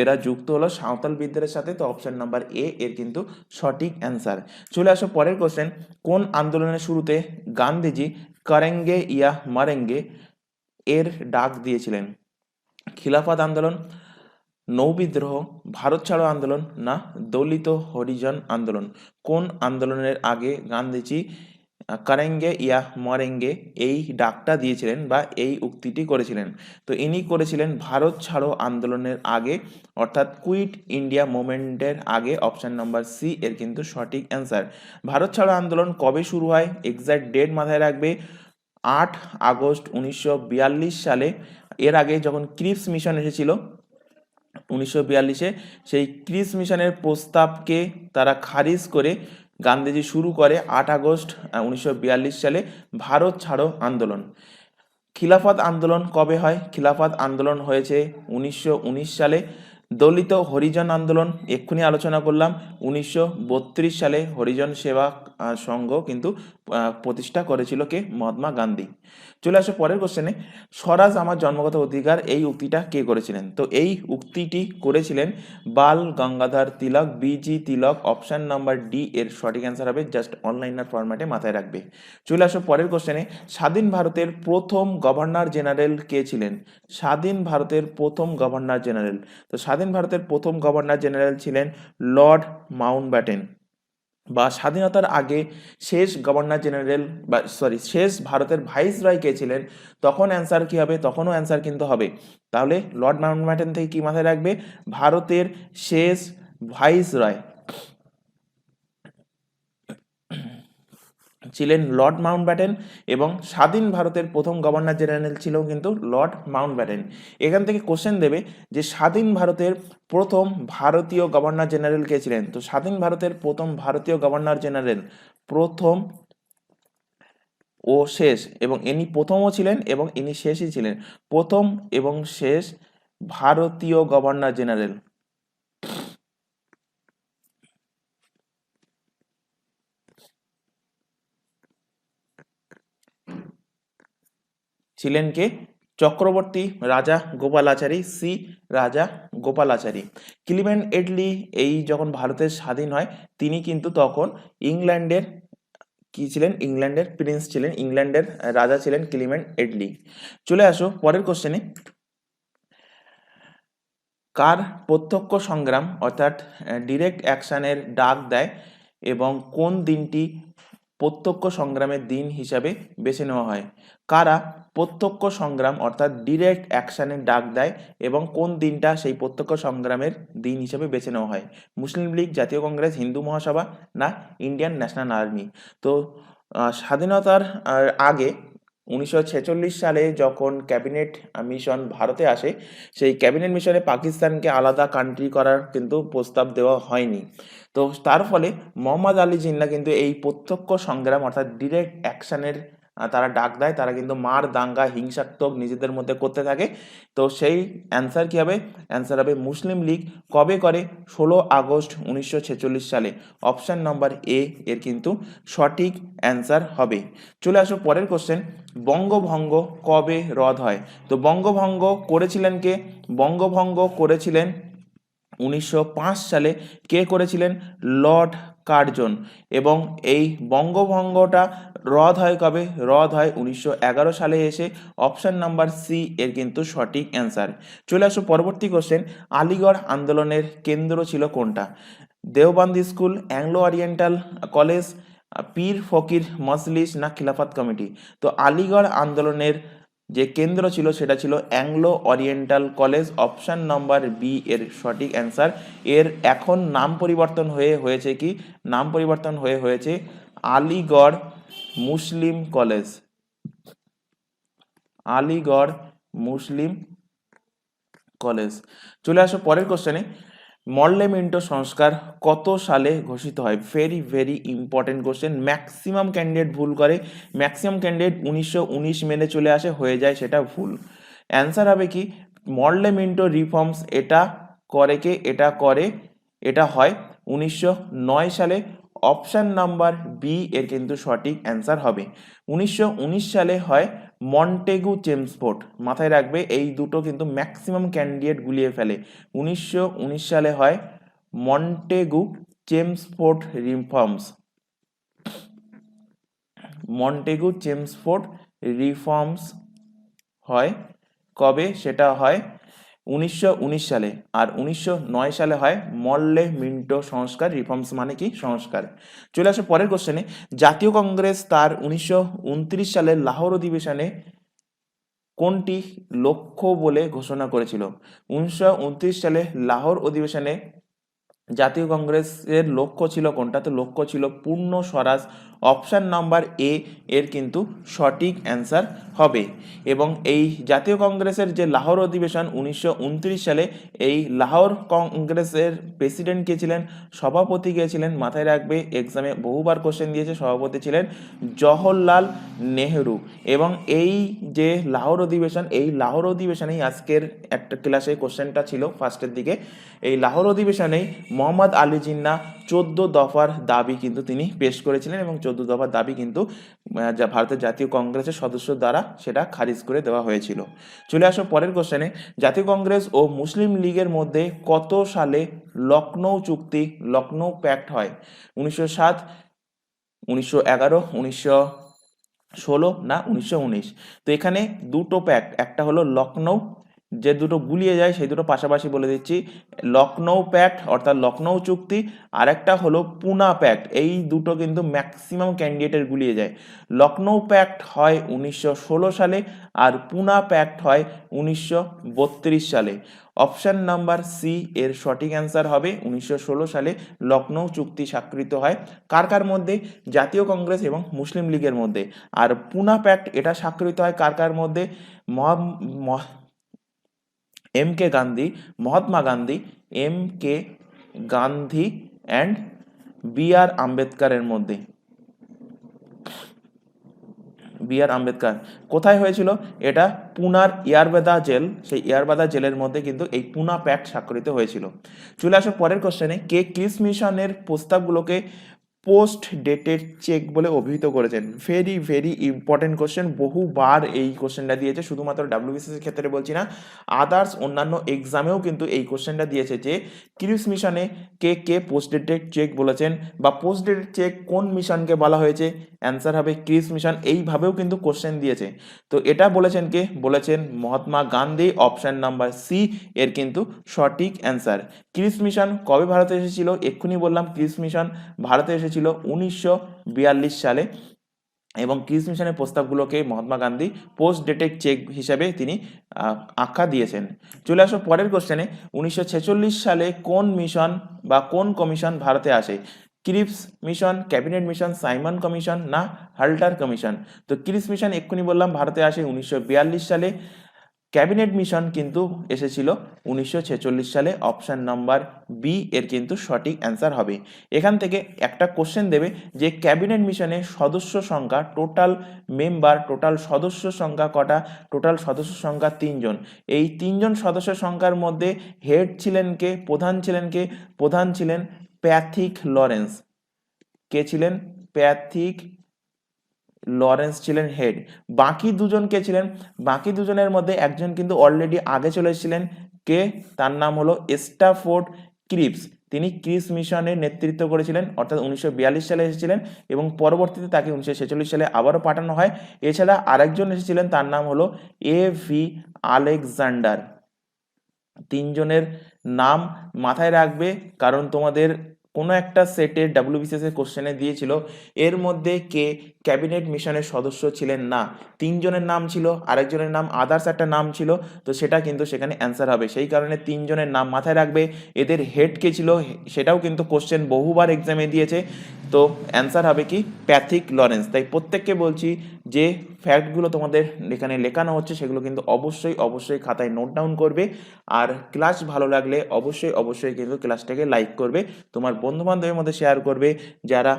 এরা যুক্ত হলো সাঁওতাল বিদ্রোহের সাথে। তো অপশন নাম্বার এ এর কিন্তু সঠিক অ্যান্সার। চলে আসো পরের কোশ্চেন, কোন আন্দোলনের শুরুতে গান্ধীজি করেঙ্গে ইয়া মারেঙ্গে এর ডাক দিয়েছিলেন? খিলাফত আন্দোলন, নৌবিদ্রোহ, ভারত ছাড়ো আন্দোলন না দলিত হরিজন আন্দোলন? কোন আন্দোলনের আগে গান্ধীজি করেঙ্গে ইয়া মরেঙ্গে এই ডাকটা দিয়েছিলেন বা এই উক্তিটি করেছিলেন? তো ইনি করেছিলেন ভারত ছাড়ো আন্দোলনের আগে, অর্থাৎ কুইট ইন্ডিয়া মুভমেন্টের আগে। অপশন নাম্বার সি এর কিন্তু সঠিক অ্যান্সার। ভারত ছাড়ো আন্দোলন কবে শুরু হয়? এক্সাক্ট ডেট মাথায় রাখবে, 8 আগস্ট 1942 সালে। এর আগে যখন ক্রিপস মিশন এসেছিল 1942-এ, সেই ক্রিপস মিশনের প্রস্তাবকে তারা খারিজ করে গান্ধীজি শুরু করে 8 আগস্ট 1942 সালে ভারত ছাড়ো আন্দোলন। খিলাফত আন্দোলন কবে হয়? খিলাফত আন্দোলন হয়েছে 1919 সালে। দলিত হরিজন আন্দোলন এক্ষুনি আলোচনা করলাম, 1932 সালে হরিজন সেবা সংঘ কিন্তু প্রতিষ্ঠা করেছিল কে? মহাত্মা গান্ধী। চলে আসো পরের কোশ্চেনে, স্বরাজ আমার জন্মগত অধিকার, এই উক্তিটা কে করেছিলেন? তো এই উক্তিটি করেছিলেন বাল গঙ্গাধর তিলক, বিজি তিলক। অপশন নাম্বার ডি এর সঠিক অ্যান্সার হবে, জাস্ট অনলাইনার ফরম্যাটে মাথায় রাখবে। চলে আসো পরের কোশ্চেনে, স্বাধীন ভারতের প্রথম গভর্নর জেনারেল কে ছিলেন? স্বাধীন ভারতের প্রথম গভর্নর জেনারেল, তো স্বাধীন ভারতের প্রথম গভর্নর জেনারেল ছিলেন লর্ড মাউন্টব্যাটেন। বা স্বাধীনতার আগে শেষ গভর্নর জেনারেল বা শেষ ভারতের ভাইসরয় কে ছিলেন? তখন অ্যান্সার কি হবে? তখনও অ্যান্সার কিন্তু হবে। তাহলে লর্ড মাউন্টব্যাটেন থেকে কি মাথায় রাখবে? ভারতের শেষ ভাইসরয় ছিলেন লর্ড মাউন্টব্যাটেন, এবং স্বাধীন ভারতের প্রথম গভর্নর জেনারেল ছিল কিন্তু লর্ড মাউন্টব্যাটেন। এখান থেকে কোশ্চেন দেবে যে স্বাধীন ভারতের প্রথম ভারতীয় গভর্নর জেনারেল কে ছিলেন? তো স্বাধীন ভারতের প্রথম ভারতীয় গভর্নর জেনারেল, প্রথম ও শেষ, এবং ইনি প্রথমও ছিলেন এবং ইনি শেষই ছিলেন, প্রথম এবং শেষ ভারতীয় গভর্নর জেনারেল ছিলেন কে? চক্রবর্তী রাজা গোপালাচারী, সি রাজা গোপালাচারী। ক্লিমেন্ট এটলি এই যখন ভারতের স্বাধীন হয়, তিনি কিন্তু তখন ইংল্যান্ডের কি ছিলেন? ইংল্যান্ডের প্রিন্স ছিলেন, ইংল্যান্ডের রাজা ছিলেন ক্লিমেন্ট এটলি। চলে আসো পরের কোশ্চেনে, কার প্রত্যক্ষ সংগ্রাম অর্থাৎ ডিরেক্ট অ্যাকশনের ডাক দেয় এবং কোন দিনটি প্রত্যক্ষ সংগ্রামের দিন হিসাবে বেছে নেওয়া হয়? কারা প্রত্যক্ষ সংগ্রাম অর্থাৎ ডিরেক্ট অ্যাকশনের ডাক দেয় এবং কোন দিনটা সেই প্রত্যক্ষ সংগ্রামের দিন হিসাবে বেছে নেওয়া হয়? মুসলিম লীগ, জাতীয় কংগ্রেস, হিন্দু মহাসভা, না ইন্ডিয়ান ন্যাশনাল আর্মি? তো স্বাধীনতার আগে 1946 সালে যখন ক্যাবিনেট মিশন ভারতে আসে, সেই ক্যাবিনেট মিশনে পাকিস্তানকে আলাদা কান্ট্রি করার কিন্তু প্রস্তাব দেওয়া হয়নি। তো তার ফলে মোহাম্মদ আলী জিন্নাহ কিন্তু এই প্রত্যক্ষ সংগ্রাম অর্থাৎ ডিরেক্ট অ্যাকশনের তারা ডাক দেয়, তারা কিন্তু মার দাঙ্গা হিংসাত্মক নিজেদের মধ্যে করতে থাকে। তো সেই অ্যান্সার কি হবে? অ্যান্সার হবে মুসলিম লীগ। কবে করে? 16 আগস্ট 1946 সালে। অপশান নাম্বার এ এর কিন্তু সঠিক অ্যান্সার হবে। চলে আসো পরের কোশ্চেন, বঙ্গভঙ্গ কবে রদ হয়? তো বঙ্গভঙ্গ করেছিলেন কে? বঙ্গভঙ্গ করেছিলেন 1905 সালে। কে করেছিলেন? Lord Curzon. এবং এই বঙ্গভঙ্গটা রদ হয় কবে? রদ হয় 1911 সালে এসে। অপশান নাম্বার সি এর কিন্তু সঠিক অ্যান্সার। চলে আসো পরবর্তী কোশ্চেন, আলিগড় আন্দোলনের কেন্দ্র ছিল কোনটা? Deobandi school, Anglo Oriental college, পীর ফকির মজলিস, না খিলাফত কমিটি? তো আলিগড় আন্দোলনের যে কেন্দ্র ছিল সেটা ছিল Anglo Oriental College. Option number B এর সঠিক অ্যান্সার। এর এখন নাম পরিবর্তন হয়েছে কি? নাম পরিবর্তন হয়েছে আলিগড় মুসলিম কলেজ। আলিগড় মুসলিম কলেজ। চলে আসো পরের কোশ্চেনে, মর্লে মিন্টো সংস্কার কত সালে ঘোষিত হয়? Very very important question, maximum candidate ভুল করে। ম্যাক্সিমাম ক্যান্ডিডেট 1919 মেনে চলে আসে, হয়ে যায় সেটা ভুল। অ্যান্সার হবে কি? মর্লে মিন্টো রিফর্মস এটা করে কে? এটা হয় 1909 সালে। অপশান নাম্বার বি এর কিন্তু সঠিক অ্যান্সার হবে। 1919 সালে হয় মন্টেগু চেমসফোর্ড। মাথায় রাখবে, এই দুটো কিন্তু ম্যাক্সিমাম ক্যান্ডিডেট গুলিয়ে ফেলে। 1919 সালে হয় Montagu Chelmsford reforms. Montagu Chelmsford reforms হয় কবে? সেটা হয় 1919 সালে। আর 1909 সালে হয় মর্লে মিন্টো সংস্কার। রিফর্মস মানে কি? সংস্কার। চলে আসে পরের কোশ্চেনে, জাতীয় কংগ্রেস তার 1929 সালের লাহোর অধিবেশনে কোনটি লক্ষ্য বলে ঘোষণা করেছিল? 1929 সালে লাহোর অধিবেশনে জাতীয় কংগ্রেসের লক্ষ্য ছিল কোনটা? তো লক্ষ্য ছিল পূর্ণ স্বরাজ। অপশান নাম্বার এ এর কিন্তু সঠিক অ্যান্সার হবে। এবং এই জাতীয় কংগ্রেসের যে লাহোর অধিবেশন 1929 সালে, এই লাহোর কংগ্রেসের প্রেসিডেন্ট কে ছিলেন? সভাপতি কে ছিলেন? মাথায় রাখবে, এক্সামে বহুবার কোশ্চেন দিয়েছে, সভাপতি ছিলেন জওহরলাল নেহেরু। এবং এই যে লাহোর অধিবেশন, এই লাহোর অধিবেশনেই আজকের একটা ক্লাসে কোশ্চেনটা ছিল ফার্স্টের দিকে, এই লাহোর অধিবেশনেই মোহাম্মদ আলী জিন্নাহ 14 দফার দাবি কিন্তু তিনি পেশ করেছিলেন এবং 14 দফার দাবি কিন্তু যা ভারতের জাতীয় কংগ্রেসের সদস্য দ্বারা সেটা খারিজ করে দেওয়া হয়েছিল। চলে আসো পরের কোশ্চেনে, জাতীয় কংগ্রেস ও মুসলিম লীগের মধ্যে কত সালে লখনৌ চুক্তি লখনৌ প্যাক্ট হয়? 1907, 1911, 1916 না 1919? তো এখানে দুটো প্যাক্ট, একটা হলো লখনৌ, যে দুটো গুলিয়ে যায় সেই দুটো পাশাপাশি বলে দিচ্ছি, লখনৌ প্যাক্ট অর্থাৎ লখনৌ চুক্তি, আর একটা হলো পুনা প্যাক্ট। এই দুটো কিন্তু ম্যাক্সিমাম ক্যান্ডিডেটের গুলিয়ে যায়। লখনৌ প্যাক্ট হয় 1916 সালে আর পুনা প্যাক্ট হয় 1932 সালে। অপশন নাম্বার সি এর সঠিক অ্যান্সার হবে 1916 সালে লখনৌ চুক্তি স্বাক্ষরিত হয়। কার কার মধ্যে? জাতীয় কংগ্রেস এবং মুসলিম লীগের মধ্যে। আর পুনা প্যাক্ট এটা স্বাক্ষরিত হয় কার কার মধ্যে? M K Gandhi, Mahatma Gandhi, M K Gandhi and B R আম্বেদকারের মধ্যে। B R Ambedkar. কোথায় হয়েছিল এটা? পুনার ইয়ারবেদা জেল, সেই ইয়ারবেদা জেলের মধ্যে কিন্তু এই পুনা প্যাক্ট স্বাক্ষরিত হয়েছিল। চলে আসো পরের কোশ্চেনে, কে ক্রিস মিশনের প্রস্তাবগুলোকে পোস্ট ডেটেড চেক বলে অভিহিত করেছেন? ভেরি ভেরি ইম্পর্টেন্ট কোশ্চেন, বহুবার এই কোশ্চেনটা দিয়েছে, শুধুমাত্র ডাব্লিউবিসিএস এর ক্ষেত্রে বলছি না, আদার্স অন্যান্য এক্সামেও কিন্তু এই কোশ্চেনটা দিয়েছে যে ক্রিস মিশনে কে কে পোস্ট ডেটেড চেক বলেছেন বা পোস্ট ডেটেড চেক কোন মিশনকে বলা হয়েছে? অ্যান্সার হবে ক্রিস মিশন। এইভাবেও কিন্তু কোশ্চেন দিয়েছে। তো এটা বলেছেন কে? বলেছেন Mahatma Gandhi. Option number C এর কিন্তু সঠিক অ্যান্সার। ক্রিস মিশন কবে ভারতে এসেছিল? এক্ষুনি বললাম, ক্রিস মিশন ভারতে এসেছিল 1942 সালে এবং ক্রিস মিশনের প্রস্তাবগুলোকে Mahatma Gandhi post dated cheque হিসাবে তিনি আখ্যা দিয়েছেন। চলে আসো পরের কোশ্চেনে, 1946 সালে কোন মিশন বা কোন কমিশন ভারতে আসে? Cripps mission, cabinet mission, Simon commission না হাল্টার কমিশন? তো ক্রিপস মিশন এক্ষুনি বললাম ভারতে আসে 1942 সালে। ক্যাবিনেট মিশন কিন্তু এসেছিল 1946 সালে। অপশন নাম্বার বি এর কিন্তু সঠিক অ্যান্সার হবে। এখান থেকে একটা কোশ্চেন দেবে যে ক্যাবিনেট মিশনের সদস্য সংখ্যা, টোটাল মেম্বার, টোটাল সদস্য সংখ্যা কটা? টোটাল সদস্য সংখ্যা 3 জন। এই 3 জন সদস্য সংখ্যার মধ্যে হেড ছিলেন কে? প্রধান ছিলেন কে? প্রধান ছিলেন প্যাথিক লরেন্স। কে ছিলেন? প্যাথিক লরেন্স ছিলেন হেড। বাকি দুজন কে ছিলেন? বাকি দুজনের মধ্যে একজন কিন্তু অলরেডি আগে চলে এসেছিলেন। কে? তার নাম হলো স্টাফোর্ড ক্রিপস। তিনি ক্রিপস মিশনের নেতৃত্ব করেছিলেন, অর্থাৎ 1942 সালে এসেছিলেন এবং পরবর্তীতে তাকে 1946 সালে আবারও পাঠানো হয়। এছাড়া আরেকজন এসেছিলেন, তার নাম হলো এ ভি আলেকজান্ডার। 3 জনের নাম মাথায় রাখবে, কারণ তোমাদের কোনো একটা সেটের ডাব্লিউবিসিএস এর কোশ্চেনে দিয়েছিল এর মধ্যে কে ক্যাবিনেট মিশনের সদস্য ছিলেন না। 3 জনের নাম ছিল, আরেকজনের নাম আদার্স একটা নাম ছিল, তো সেটা কিন্তু সেখানে অ্যান্সার হবে। সেই কারণে 3 জনের নাম মাথায় রাখবে। এদের হেড কে ছিল সেটাও কিন্তু কোশ্চেন বহুবার এক্সামে দিয়েছে। তো অ্যান্সার হবে কি? Pethick Lawrence. তাই প্রত্যেককে বলছি যে ফ্যাক্টগুলো তোমাদের এখানে লেখানো হচ্ছে সেগুলো কিন্তু অবশ্যই অবশ্যই খাতায় নোট ডাউন করবে। আর ক্লাস ভালো লাগলে অবশ্যই অবশ্যই কিন্তু ক্লাসটাকে লাইক করবে, তোমার বন্ধুবান্ধবের মধ্যে শেয়ার করবে যারা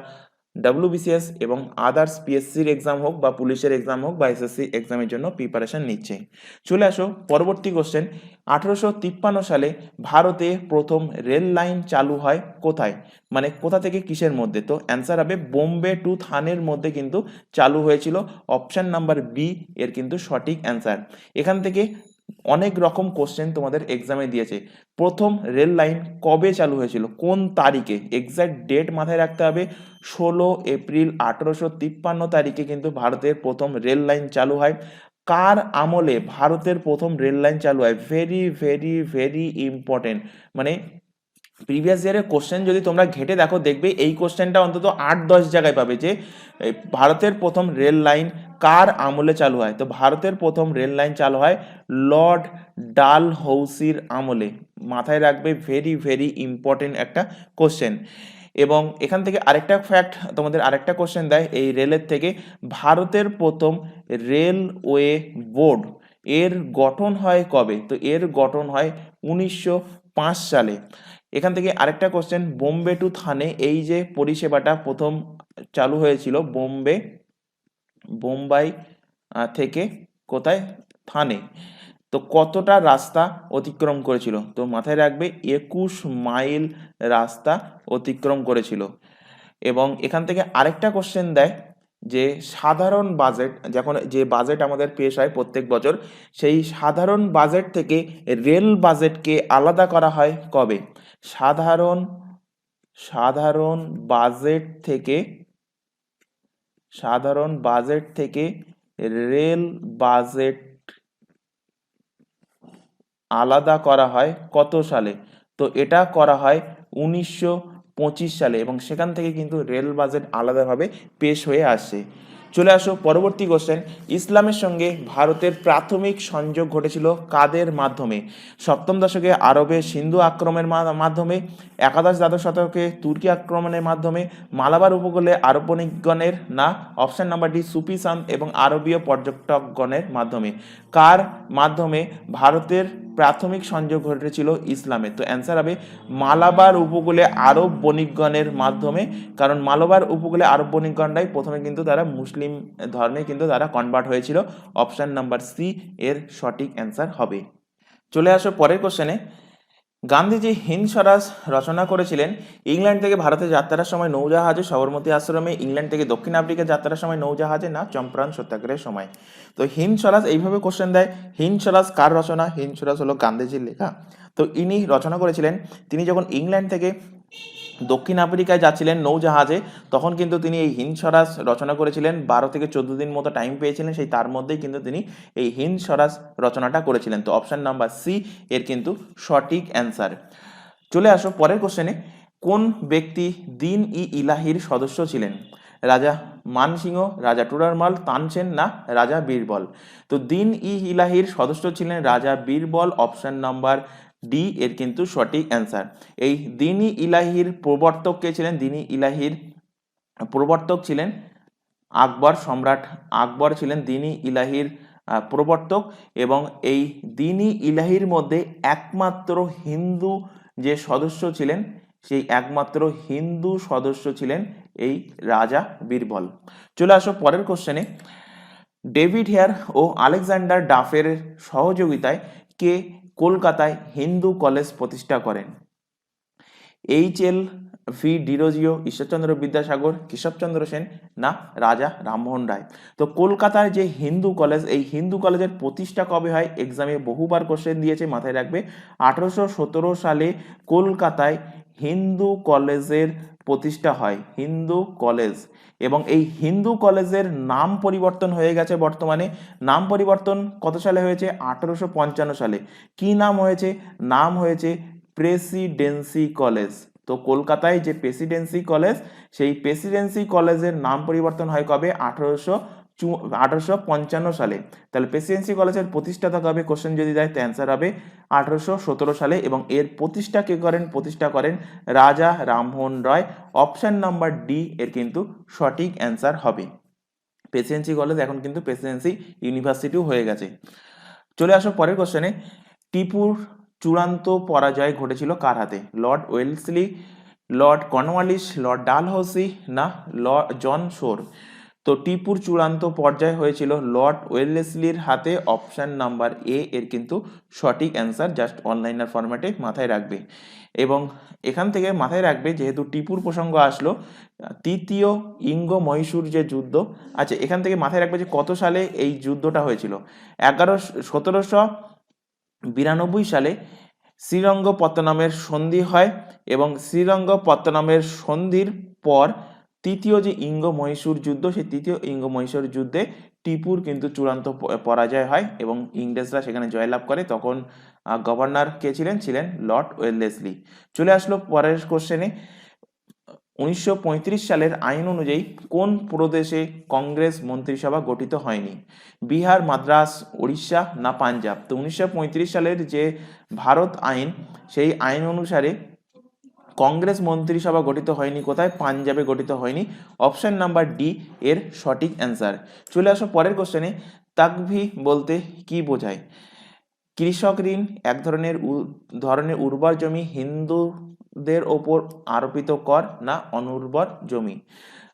ডাব্লিউবিসিএস এবং আদার্স পিএসসির এক্সাম হোক বা পুলিশের এক্সাম হোক বা এসএসসি এক্সামের জন্য প্রিপারেশন নিচ্ছে। চলে আসো পরবর্তী কোশ্চেন, 1853 সালে ভারতে প্রথম রেল লাইন চালু হয় কোথায়? মানে কোথা থেকে কিসের মধ্যে? তো অ্যান্সার হবে বোম্বে টু থানের মধ্যে কিন্তু চালু হয়েছিল। অপশন নাম্বার বি এর কিন্তু সঠিক অ্যান্সার। এখান থেকে অনেক রকম কোশ্চেন তোমাদের এক্সামে দিয়েছে। প্রথম রেল লাইন কবে চালু হয়েছিল, কোন তারিখে? এক্সাক্ট ডেট মাথায় রাখতে হবে। 16 এপ্রিল 1853 তারিখে কিন্তু ভারতের প্রথম রেল লাইন চালু হয়। কার আমলে ভারতের প্রথম রেল লাইন চালু হয়? Very very very important. মানে প্রিভিয়াস ইয়ারের কোশ্চেন যদি তোমরা ঘেটে দেখো দেখবে এই কোশ্চেনটা অন্তত 8-10 জায়গায় পাবে যে ভারতের প্রথম রেল লাইন কার আমলে চালু হয়। তো ভারতের প্রথম রেল লাইন চালু হয় লর্ড ডালহৌসির আমলে। মাথায় রাখবে, ভেরি ভেরি ইম্পর্টেন্ট একটা কোশ্চেন। এবং এখান থেকে আরেকটা ফ্যাক্ট তোমাদের, আরেকটা কোশ্চেন দেয় এই রেলের থেকে, ভারতের প্রথম রেলওয়ে বোর্ড এর গঠন হয় কবে? তো এর গঠন হয় 1905 সালে। এখান থেকে আরেকটা কোশ্চেন, বোম্বে টু থানে এই যে পরিষেবাটা প্রথম চালু হয়েছিল বোম্বাই থেকে কোথায়? থানে। তো কতটা রাস্তা অতিক্রম করেছিল? তো মাথায় রাখবে 21 মাইল রাস্তা অতিক্রম করেছিল। এবং এখান থেকে আরেকটা কোশ্চেন দেয় যে সাধারণ বাজেট, যখন যে বাজেট আমাদের পেশ হয় প্রত্যেক বছর, সেই সাধারণ বাজেট থেকে রেল বাজেটকে আলাদা করা হয় কবে? সাধারণ সাধারণ বাজেট থেকে সাধারণ বাজেট থেকে রেল বাজেট আলাদা করা হয় কত সালে? তো এটা করা হয় 1925 সালে, এবং সেখান থেকে কিন্তু রেল বাজেট আলাদাভাবে পেশ হয়ে আসছে। চলে আসো পরবর্তী কোশ্চেন। ইসলামের সঙ্গে ভারতের প্রাথমিক সংযোগ ঘটেছিল কাদের মাধ্যমে? সপ্তম দশকে আরবে সিন্ধু আক্রমণের মাধ্যমে, একাদশ দ্বাদশ শতকে তুর্কি আক্রমণের মাধ্যমে, মালাবার উপকূলে আরব বণিকগণের, না অপশন নাম্বার ডি সুফি সান্ত এবং আরবীয় পর্যটকগণের মাধ্যমে? কার মাধ্যমে ভারতের প্রাথমিক সংযোগ ঘটেছিল ইসলামের? তো অ্যান্সার হবে মালাবার উপকূলে আরব বণিকগণের মাধ্যমে, কারণ মালাবার উপকূলে আরব বণিকগণরাই প্রথমে কিন্তু তারা মুসলিম ধর্মে কিন্তু তারা কনভার্ট হয়েছিল। অপশন নাম্বার সি এর সঠিক অ্যান্সার হবে। চলে আসো পরের কোশ্চেনে। গান্ধীজি হিন্দ স্বরাজ রচনা করেছিলেন ইংল্যান্ড থেকে ভারতে যাত্রার সময় নৌজাহাজে, সবরমতী আশ্রমে, ইংল্যান্ড থেকে দক্ষিণ আফ্রিকা যাত্রার সময় নৌজাহাজে, না চম্পারণ সত্যাগ্রহের সময়? তো হিন্দ স্বরাজ এইভাবে কোশ্চেন দেয়, হিন্দ স্বরাজ কার রচনা? হিন্দ স্বরাজ হলো গান্ধীজির লেখা। তো ইনি রচনা করেছিলেন, তিনি যখন ইংল্যান্ড থেকে দক্ষিণ আফ্রিকায় যাচ্ছিলেন নৌজাহাজে, তখন কিন্তু তিনি এই হিন্দ স্বরাজ রচনা করেছিলেন। 12 থেকে 14 দিন মতো টাইম পেয়েছিলেন, সেই তার মধ্যেই কিন্তু তিনি এই হিন্দ স্বরাজ রচনাটা করেছিলেন। তো অপশন নাম্বার সি এর কিন্তু সঠিক অ্যান্সার। চলে আসো পরের কোশ্চেনে। কোন ব্যক্তি দিন ই ইলাহির সদস্য ছিলেন? রাজা মানসিংহ, রাজা টুডারমাল, তানসেন, না রাজা বীরবল? তো দিন ই ইলাহির সদস্য ছিলেন রাজা বীরবল। অপশন নাম্বার ডি এর কিন্তু সঠিক অ্যান্সার। এই দিন-ই ইলাহির প্রবর্তক কে ছিলেন? দিন-ই ইলাহির প্রবর্তক ছিলেন আকবর। সম্রাট আকবর ছিলেন দিন-ই ইলাহির প্রবর্তক, এবং এই দিন-ই ইলাহির মধ্যে একমাত্র হিন্দু যে সদস্য ছিলেন, সেই একমাত্র হিন্দু সদস্য ছিলেন এই রাজা বীরবল। চলে আসো পরের কোশ্চেনে। ডেভিড হেয়ার ও আলেকজান্ডার ডাফের সহযোগিতায় কে কলকাতায় হিন্দু কলেজ প্রতিষ্ঠা করেন? এইচ.এল. ভি ডিরোজিও, ঈশ্বরচন্দ্র বিদ্যাসাগর, কেশবচন্দ্র সেন, না রাজা রামমোহন রায়? তো কলকাতার যে হিন্দু কলেজ, এই হিন্দু কলেজের প্রতিষ্ঠা কবে হয়? এক্সামে বহুবার কোশ্চেন দিয়েছে, মাথায় রাখবে। 1817 সালে কলকাতায় হিন্দু কলেজের প্রতিষ্ঠা হয়, হিন্দু কলেজ। এবং এই হিন্দু কলেজের নাম পরিবর্তন হয়ে গেছে বর্তমানে। নাম পরিবর্তন কত সালে হয়েছে? 1855 সালে। কি নাম হয়েছে? নাম হয়েছে প্রেসিডেন্সি কলেজ। তো কলকাতায় যে প্রেসিডেন্সি কলেজ, সেই প্রেসিডেন্সি কলেজের নাম পরিবর্তন হয় কবে? 1855 সালে। তাহলে প্রেসিডেন্সি কলেজের প্রতিষ্ঠাতা কবে কোশ্চেন যদি দেয়, তো অ্যান্সার হবে 1817 সালে। এবং এর প্রতিষ্ঠা কে করেন? প্রতিষ্ঠা করেন রাজা Rammohan Roy. Option number D এর কিন্তু সঠিক অ্যান্সার হবে। প্রেসিডেন্সি কলেজ এখন কিন্তু প্রেসিডেন্সি ইউনিভার্সিটিও হয়ে গেছে। চলে আসো পরের কোশ্চেনে। টিপুর চূড়ান্ত পরাজয় ঘটেছিল কার হাতে? Lord Wellesley, Lord Cornwallis, Lord Dalhousie, না জন শোর? তো টিপুর চূড়ান্ত পর্যায় হয়েছিল লর্ড ওয়েলেসলির হাতে। অপশন নাম্বার এ এর কিন্তু সঠিক অ্যান্সার। জাস্ট অনলাইনার ফরম্যাটে মাথায় রাখবে। এবং এখান থেকে মাথায় রাখবে, যেহেতু টিপুর প্রসঙ্গ আসলো, তৃতীয় ইঙ্গ মহীশূর যে যুদ্ধ, আচ্ছা এখান থেকে মাথায় রাখবে যে কত সালে এই যুদ্ধটা হয়েছিল। 1792 সালে শ্রীরঙ্গপত্তনমের সন্ধি হয়, এবং শ্রীরঙ্গপত্তনমের সন্ধির পর তৃতীয় যে ইঙ্গ মহীশূর যুদ্ধ, সেই তৃতীয় ইঙ্গ মহীশূর যুদ্ধে টিপুর কিন্তু চূড়ান্ত পরাজয় হয় এবং ইংরেজরা সেখানে জয়লাভ করে। তখন গভর্নর কে ছিলেন? ছিলেন লর্ড ওয়েলেসলি। চলে আসলো পরের কোশ্চেনে। 1935 সালের আইন অনুযায়ী কোন প্রদেশে কংগ্রেস মন্ত্রিসভা গঠিত হয়নি? বিহার, মাদ্রাস, উড়িষ্যা, না পাঞ্জাব? তো 1935 সালের যে ভারত আইন, সেই আইন অনুসারে কংগ্রেস মন্ত্রিসভা গঠিত হয়নি কোথায়? পাঞ্জাবে গঠিত হয়নি। অপশন নাম্বার ডি এর সঠিক অ্যান্সার। চলে আসো পরের কোশ্চেনে। তাকভি বলতে কি বোঝায়? কৃষক ঋণ, এক ধরনের উর্বর জমি, হিন্দুদের ওপর আরোপিত কর, না অনুর্বর জমি?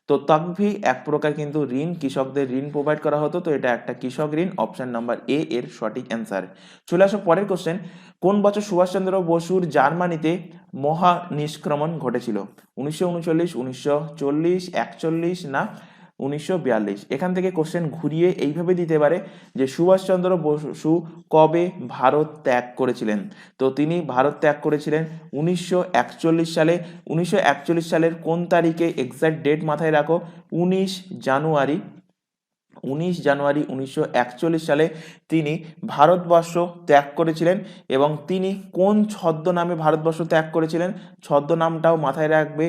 তো তো তকভি এক প্রকার কিন্তু ঋণ, কৃষকদের ঋণ প্রোভাইড করা হতো, তো এটা একটা কৃষক ঋণ, অপশন নাম্বার এ এর সঠিক অ্যান্সার। চলে আসো পরের কোশ্চেন, কোন বছর সুভাষচন্দ্র বসুর জার্মানিতে মহা নিষ্ক্রমণ ঘটেছিল? 1939, 1940, 41 না 1942? এখান থেকে কোশ্চেন ঘুরিয়ে এইভাবে দিতে পারে যে সুভাষচন্দ্র বসু কবে ভারত ত্যাগ করেছিলেন? তো তিনি ভারত ত্যাগ করেছিলেন 1941 সালে। 1941 সালের কোন তারিখে, এক্সাক্ট ডেট মাথায় রাখো, 19 জানুয়ারি। 19 জানুয়ারি 1941 সালে তিনি ভারতবর্ষ ত্যাগ করেছিলেন। এবং তিনি কোন ছদ্মনামে ভারতবর্ষ ত্যাগ করেছিলেন? ছদ্মনামটাও মাথায় রাখবে,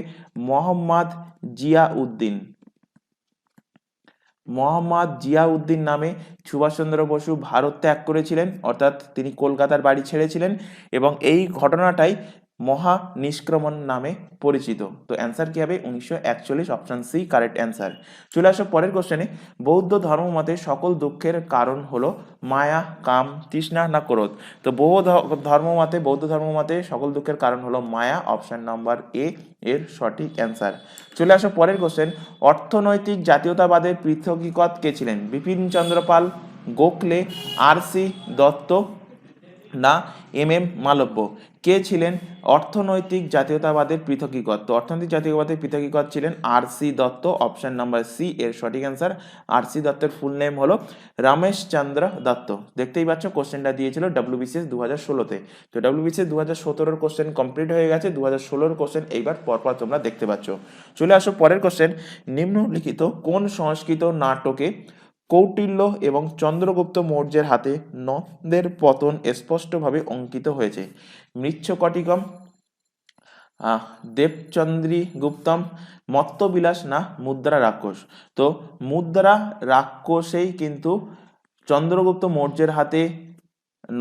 মোহাম্মদ জিয়াউদ্দিন। মোহাম্মদ জিয়াউদ্দিন নামে সুভাষচন্দ্র বসু ভারত ত্যাগ করেছিলেন, অর্থাৎ তিনি কলকাতার বাড়ি ছেড়েছিলেন, এবং এই ঘটনাটাই মহা নিষ্ক্রমণ নামে পরিচিত। তো অ্যান্সার কি হবে? 1941, অপশন সি কারেক্ট অ্যান্সার। চলে আসো পরের কোশ্চেনে, বৌদ্ধ ধর্মমতে সকল দুঃখের কারণ হলো মায়া, কাম, তৃষ্ণা না ক্রোধ? তো বৌদ্ধ ধর্মমতে সকল দুঃখের কারণ হলো মায়া, অপশন নাম্বার এ এর সঠিক অ্যান্সার। চলে আসো পরের কোশ্চেন, অর্থনৈতিক জাতীয়তাবাদের পৃথকীকরণ কে ছিলেন? বিপিন চন্দ্র পাল, গোখলে, আর.সি. দত্ত না এম.এম. মালব্য? কে ছিলেন অর্থনৈতিক জাতীয়তাবাদের পৃথকীকরণ? তো অর্থনৈতিক জাতীয়তাবাদের পৃথকীকরণ ছিলেন R C. Dutt, option number C এর সঠিক অ্যান্সার। আর.সি. দত্তের ফুল নেম হলো রমেশচন্দ্র দত্ত। দেখতেই পাচ্ছ কোশ্চেনটা দিয়েছিল ডব্লিউবিসিএস 2016-তে। তো ডব্লিউবিসিএস 2017-র কোশ্চেন কমপ্লিট হয়ে গেছে, 2016-র কোশ্চেন এইবার পরপর তোমরা দেখতে পাচ্ছ। চলে আসো পরের কোশ্চেন, নিম্নলিখিত কোন সংস্কৃত নাটকে কৌটিল্য এবং চন্দ্রগুপ্ত মৌর্যের হাতে নন্দের পতন স্পষ্টভাবে অঙ্কিত হয়েছে? মৃচ্ছকটিকম, দেবচন্দ্রী গুপ্তম, মত্তবিলাস না মুদ্রা রাক্ষস? তো মুদ্রা রাক্ষসেই কিন্তু চন্দ্রগুপ্ত মৌর্যের হাতে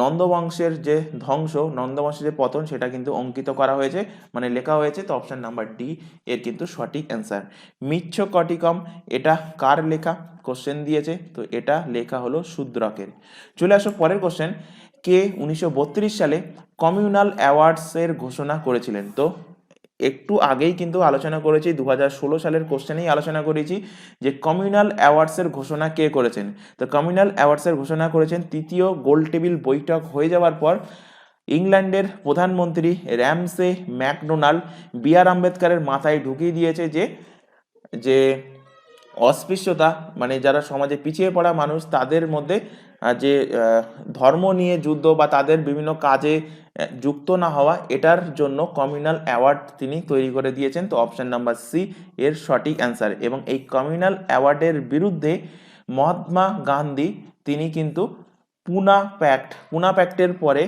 নন্দবংশের যে ধ্বংস, নন্দবংশের যে পতন, সেটা কিন্তু অঙ্কিত করা হয়েছে, মানে লেখা হয়েছে। তো অপশন নাম্বার ডি এর কিন্তু সঠিক অ্যান্সার। মৃচ্ছকটিকম এটা কার লেখা? কোশ্চেন দিয়েছে, তো এটা লেখা হলো শূদ্রকের। চলে আসো পরের কোশ্চেন, কে 1932 সালে কমিউনাল অ্যাওয়ার্ডসের ঘোষণা করেছিলেন? তো একটু আগেই কিন্তু আলোচনা করেছি, 2016 সালের কোশ্চেনেই আলোচনা করেছি যে কমিউনাল অ্যাওয়ার্ডসের ঘোষণা কে করেছেন। তো কমিউনাল অ্যাওয়ার্ডসের ঘোষণা করেছেন তৃতীয় গোলটেবিল বৈঠক হয়ে যাওয়ার পর ইংল্যান্ডের প্রধানমন্ত্রী র্যামসে ম্যাকডোনাল্ড বি.আর. আম্বেদকরের মাথায় ঢুকিয়ে দিয়েছে যে যে অস্পৃশ্যতা, মানে যারা সমাজে পিছিয়ে পড়া মানুষ, তাদের মধ্যে যে ধর্ম নিয়ে যুদ্ধ বা তাদের বিভিন্ন কাজে যুক্ত না হওয়া, এটার জন্য কমিউনাল অ্যাওয়ার্ড তিনি তৈরি করে দিয়েছেন। তো অপশন নাম্বার সি এর সঠিক অ্যান্সার। এবং এই কমিউনাল অ্যাওয়ার্ডের বিরুদ্ধে মহাত্মা গান্ধী তিনি কিন্তু পুনা প্যাক্টের পরে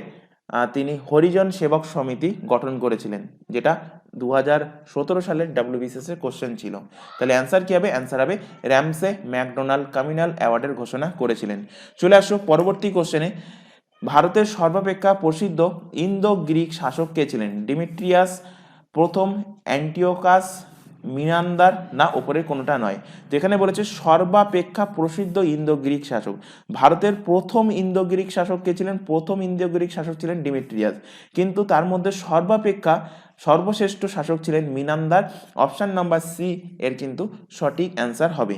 তিনি হরিজন সেবক সমিতি গঠন করেছিলেন, যেটা 2017 সালের ডব্লিউবিসিএস এর কোশ্চেন ছিল। তাহলে অ্যান্সার কি হবে? অ্যান্সার হবে র্যামসে ম্যাকডোনাল্ড কমিউনাল অ্যাওয়ার্ডের ঘোষণা করেছিলেন। চলে আসো পরবর্তী কোশ্চেনে, ভারতের সর্বাপেক্ষা প্রসিদ্ধ ইন্দো গ্রিক শাসক কে ছিলেন? ডিমিট্রিয়াস প্রথম, অ্যান্টিওকাস, মিনান্দার না ওপরে কোনোটা নয়? তো এখানে বলেছে সর্বাপেক্ষা প্রসিদ্ধ ইন্দো গ্রিক শাসক। ভারতের প্রথম ইন্দো গ্রিক শাসক কে ছিলেন? প্রথম ইন্দো গ্রিক শাসক ছিলেন ডিমিট্রিয়াস, কিন্তু তার মধ্যে সর্বাপেক্ষা সর্বশ্রেষ্ঠ শাসক ছিলেন মিনান্দার। অপশন নাম্বার সি এর কিন্তু সঠিক অ্যান্সার হবে।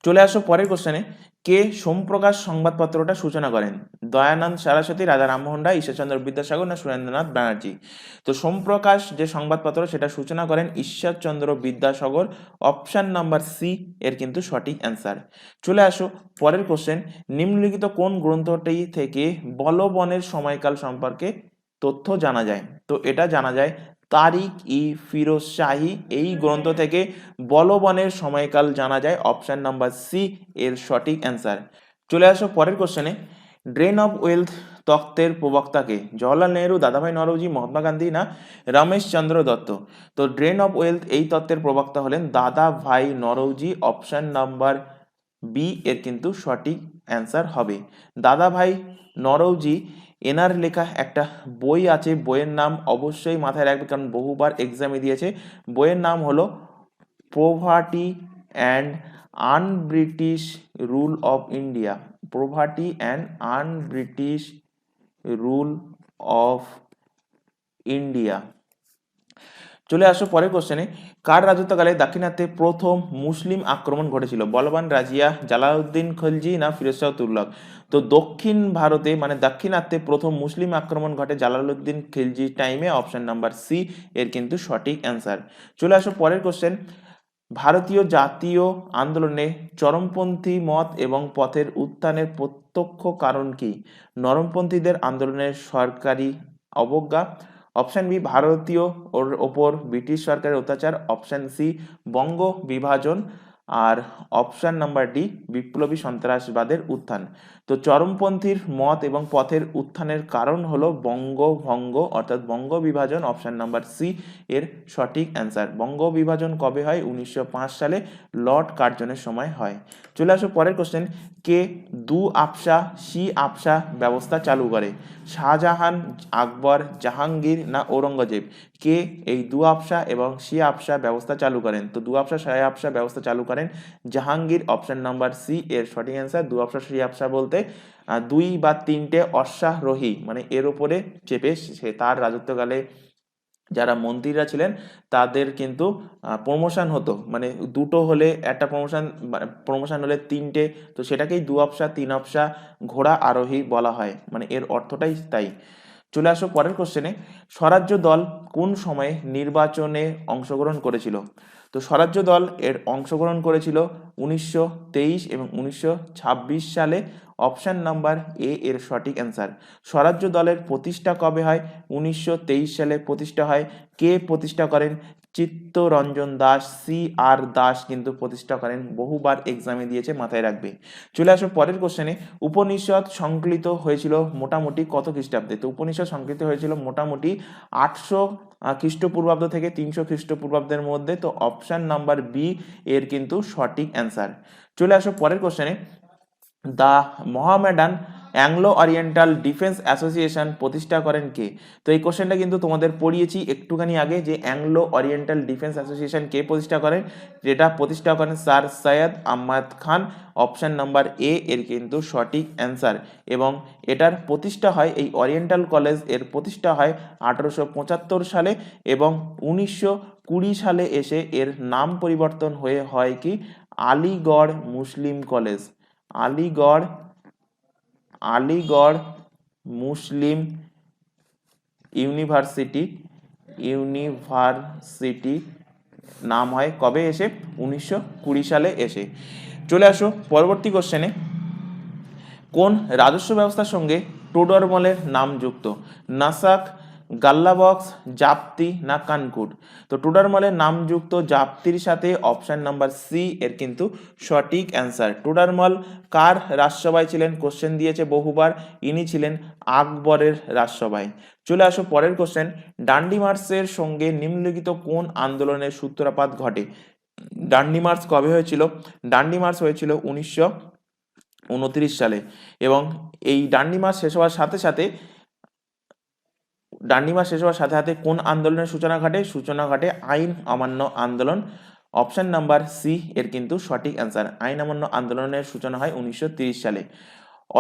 চলে আসো পরের কোশ্চেনে, কে সোমপ্রকাশ সংবাদপত্রটা সূচনা করেন? দয়ানন্দ সরস্বতী, রাজা রামমোহন রায়, ঈশ্বরচন্দ্র বিদ্যাসাগর না সুরেন্দ্রনাথ ব্যানার্জি? তো সোমপ্রকাশ যে সংবাদপত্র সেটা সূচনা করেন Ishwarchandra Vidyasagar. Option number C এর কিন্তু সঠিক অ্যান্সার। চলে আসো পরের কোশ্চেন, নিম্নলিখিত কোন গ্রন্থটি থেকে বলবনের সময়কাল সম্পর্কে তথ্য জানা যায়? তো এটা জানা যায় তারিক-ই-ফিরোজ শাহী এই গ্রন্থ থেকে বলবনের সময়কাল জানা যায়। অপশন নাম্বার সি এর সঠিক অ্যান্সার। চলে আসো পরের কোশ্চেনে, ড্রেন অফ ওয়েলথ তত্ত্বের প্রবক্তাকে? জওহরলাল নেহরু, দাদাভাই নওরোজি, মহাত্মা গান্ধী না রমেশচন্দ্র দত্ত? তো ড্রেন অফ ওয়েলথ এই তত্ত্বের প্রবক্তা হলেন দাদাভাই নওরোজি। অপশন নাম্বার বি এর কিন্তু সঠিক অ্যান্সার হবে। দাদাভাই নওরোজি এনার লেখা একটা বই আছে, বইয়ের নাম অবশ্যই মাথায় রাখবে কারণ বহুবার এক্সামে দিয়েছে। বইয়ের নাম হলো poverty and un-British rule of India. Poverty and un-British rule of India. চলে আসো পরের কোশ্চেনে, কার রাজত্বকালে দাক্ষিণাত্যে প্রথম মুসলিম আক্রমণ ঘটেছিল? বলবান রাজিয়া, জালাউদ্দিন খলজি না ফিরোজ শাহ তুগলক? তো দক্ষিণ ভারতে মানে দাক্ষিণাত্যে প্রথম মুসলিম আক্রমণ ঘটে জালালউদ্দিন খিলজি টাইমে, অপশন নাম্বার সি এর কিন্তু সঠিক অ্যান্সার। চলে আসো পরের কোশ্চেন, ভারতীয় জাতীয় আন্দোলনে চরমপন্থী মত এবং পথের উত্থানের প্রত্যক্ষ কারণ কি? নরমপন্থীদের আন্দোলনের সরকারি অবজ্ঞা, অপশন বি ভারতীয় ওপর ব্রিটিশ সরকারের অত্যাচার, অপশন সি বঙ্গ বিভাজন, আর অপশন নাম্বার ডি বিপ্লবী সন্ত্রাসবাদের উত্থান। তো চরমপন্থীর মত এবং পথের উত্থানের কারণ হলো বঙ্গভঙ্গ অর্থাৎ বঙ্গ বিভাজন, অপশন নাম্বার সি এর সঠিক অ্যান্সার। বঙ্গ বিভাজন কবে হয়? 1905 সালে লর্ড কার্জনের সময় হয়। চলে আসো পরের কোশ্চেন, কে দু আপসা সি আপসা ব্যবস্থা চালু করে? শাহজাহান, আকবর, জাহাঙ্গীর না ঔরঙ্গজেব? কে এই দু আপসা এবং সি আপসা ব্যবস্থা চালু করেন? তো দু আপসা সি আপসা ব্যবস্থা চালু করেন জাহাঙ্গীর, অপশন নাম্বার সি এর সঠিক অ্যান্সার। দু আপসা সি আপসা বলতে দুই বা তিনটে অশ্বারোহী মানে এর উপরে চেপে সে তার রাজত্বকালে যারা মন্ত্রীরা ছিলেন তাদের কিন্তু প্রমোশন হতো, মানে দুটো হলে একটা প্রমোশন হলে তিনটে, তো সেটাকেই দু আপসা তিন আপসা ঘোড়া আরোহী বলা হয়, মানে এর অর্থটাই তাই। চলে আসো পরের কোশ্চেনে, স্বরাজ্য দল কোন সময়ে নির্বাচনে অংশগ্রহণ করেছিল? তো স্বরাজ্য দল এর অংশগ্রহণ করেছিল 1923 এবং 1926 সালে, অপশন নাম্বার এ এর সঠিক অ্যান্সার। স্বরাজ্য দলের প্রতিষ্ঠা কবে হয়? 1923 সালে প্রতিষ্ঠা হয়। কে প্রতিষ্ঠা করেন? চিত্তরঞ্জন দাস, সি আর দাস কিন্তু প্রতিষ্ঠা করেন। বহুবার এক্সামে দিয়েছে, মাথায় রাখবে। চলে আসো পরের কোশ্চেনে, উপনিষদ সংকলিত হয়েছিল মোটামুটি কত খ্রিস্টাব্দে? তো উপনিষদ সংকলিত হয়েছিল মোটামুটি 800 খ্রিস্টপূর্বাব্দ থেকে 300 খ্রিস্টপূর্বাব্দের মধ্যে। তো অপশন নাম্বার বি এর কিন্তু সঠিক অ্যান্সার। চলে আসো পরের কোশ্চেনে, the Mohammedan Anglo Oriental Defence association প্রতিষ্ঠা করেন কে? তো এই কোশ্চেনটা কিন্তু তোমাদের পড়িয়েছি একটুখানি আগে, যে অ্যাংলো ওরিয়েন্টাল ডিফেন্স অ্যাসোসিয়েশন কে প্রতিষ্ঠা করেন? যেটা প্রতিষ্ঠা করেন sir Syed Ahmad Khan, option number A এর কিন্তু সঠিক অ্যান্সার। এবং এটার প্রতিষ্ঠা হয়, এই ওরিয়েন্টাল কলেজ এর প্রতিষ্ঠা হয় 1875 সালে, এবং 1920 সালে এসে এর নাম পরিবর্তন হয়ে হয় কি আলিগড় মুসলিম কলেজ। আলিগড় মুসলিম ইউনিভার্সিটি নাম হয় কবে এসে? 1920 সালে এসে। চলে আসো পরবর্তী কোশ্চেনে, কোন রাজস্ব ব্যবস্থার সঙ্গে টোডরমলের নাম যুক্ত? নাসাক, গাল্লাবক্স, জাপ্তি না কানকুট? তো টোডরমলের নাম যুক্ত জাপ্তির সাথে, অপশন নাম্বার সি এর কিন্তু সঠিক অ্যান্সার। টোডরমল কার রাজসভায় ছিলেন? কোশ্চেন দিয়েছে বহুবার, ইনি ছিলেন আকবরের রাজসভায়। চলে আসো পরের কোশ্চেন, ডান্ডি মার্চের সঙ্গে নিম্নলিখিত কোন আন্দোলনের সূত্রপাত ঘটে? ডান্ডি মার্চ কবে হয়েছিল? ডান্ডি মার্চ হয়েছিল 1929 সালে, এবং এই ডান্ডি মার্চ শেষ হওয়ার সাথে সাথে কোন আন্দোলনের সূচনা ঘটে? সূচনা ঘটে আইন অমান্য আন্দোলন। অপশন নাম্বার সি এর কিন্তু সঠিক অ্যান্সার। আইন অমান্য আন্দোলনের সূচনা হয় 1930 সালে।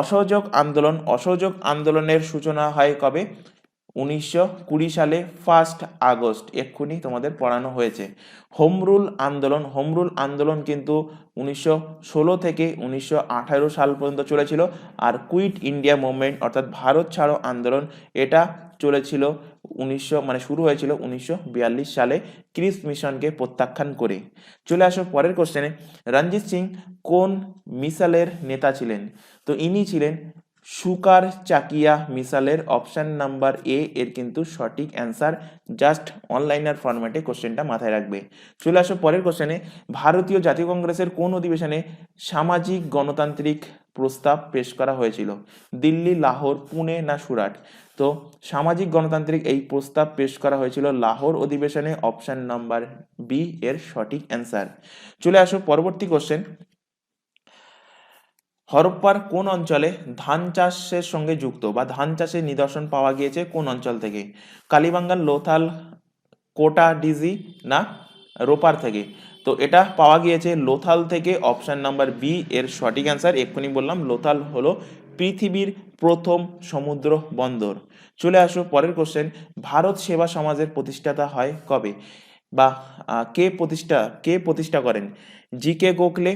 অসহযোগ আন্দোলনের সূচনা হয় কবে? 1920 সালে 1 আগস্ট, এক্ষুনি তোমাদের পড়ানো হয়েছে। হোমরুল আন্দোলন কিন্তু 1916 থেকে 1918 সাল পর্যন্ত চলেছিল। আর কুইট ইন্ডিয়া মুভমেন্ট অর্থাৎ ভারত ছাড়ো আন্দোলন, এটা চলেছিল শুরু হয়েছিল 1942 সালে ক্রিস মিশনকে প্রত্যাখ্যান করে। চলে আসো পরের কোশ্চেনে, রঞ্জিত সিং কোন মিসাইলের নেতা ছিলেন? তো ইনি ছিলেন সুকার চাকিয়া মিসাইলের, অপশন নাম্বার এ এর কিন্তু সঠিক অ্যান্সার। জাস্ট অনলাইনার ফরম্যাটে কোশ্চেনটা মাথায় রাখবে। চলে আসো পরের কোশ্চেনে, ভারতীয় জাতীয় কংগ্রেসের কোন অধিবেশনে সামাজিক গণতান্ত্রিক প্রস্তাব পেশ করা হয়েছিল? দিল্লি, লাহোর, পুনে না সুরাট? তো সামাজিক গণতান্ত্রিক এই প্রস্তাব পেশ করা হয়েছিল লাহোর অধিবেশনে, অপশন নাম্বার বি এর সঠিক অ্যান্সার। চলে আসো পরবর্তী কোশ্চেন, হরপ্পার কোন অঞ্চলে ধান চাষের সঙ্গে যুক্ত বা ধান চাষের নিদর্শন পাওয়া গিয়েছে কোন অঞ্চল থেকে? কালীবাঙ্গান, লোথাল, কোটা ডিজি না রোপার থেকে? তো এটা পাওয়া গিয়েছে লোথাল থেকে, অপশন নাম্বার বি এর সঠিক অ্যান্সার। এক্ষুনি বললাম লোথাল হলো পৃথিবীর প্রথম সমুদ্র বন্দর। চলে আসো পরের কোশ্চেন, ভারত সেবা সমাজের প্রতিষ্ঠাতা হয় কবে, বা কে প্রতিষ্ঠা করেন? জি.কে. গোখলে,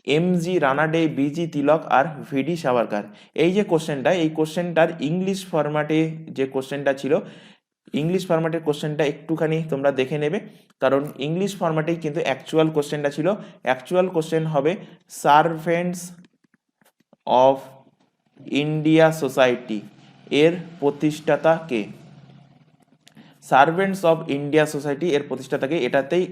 এম.জি. রানাডে, বি.জি. তিলক আর ভি.ডি. সাভারকার। এই যে কোশ্চেনটা, এই কোশ্চেনটার ইংলিশ ফরম্যাটে যে কোশ্চেনটা ছিল, ইংলিশ ফরম্যাটের কোশ্চেনটা একটুখানি তোমরা দেখে নেবে, কারণ ইংলিশ ফরম্যাটেই কিন্তু অ্যাকচুয়াল কোশ্চেনটা ছিল। অ্যাকচুয়াল কোশ্চেন হবে সার্ভেন্টস অফ ইন্ডিয়া সোসাইটি এর প্রতিষ্ঠাতা কে? সার্ভেন্টস অফ ইন্ডিয়া সোসাইটি এর প্রতিষ্ঠাতাকে,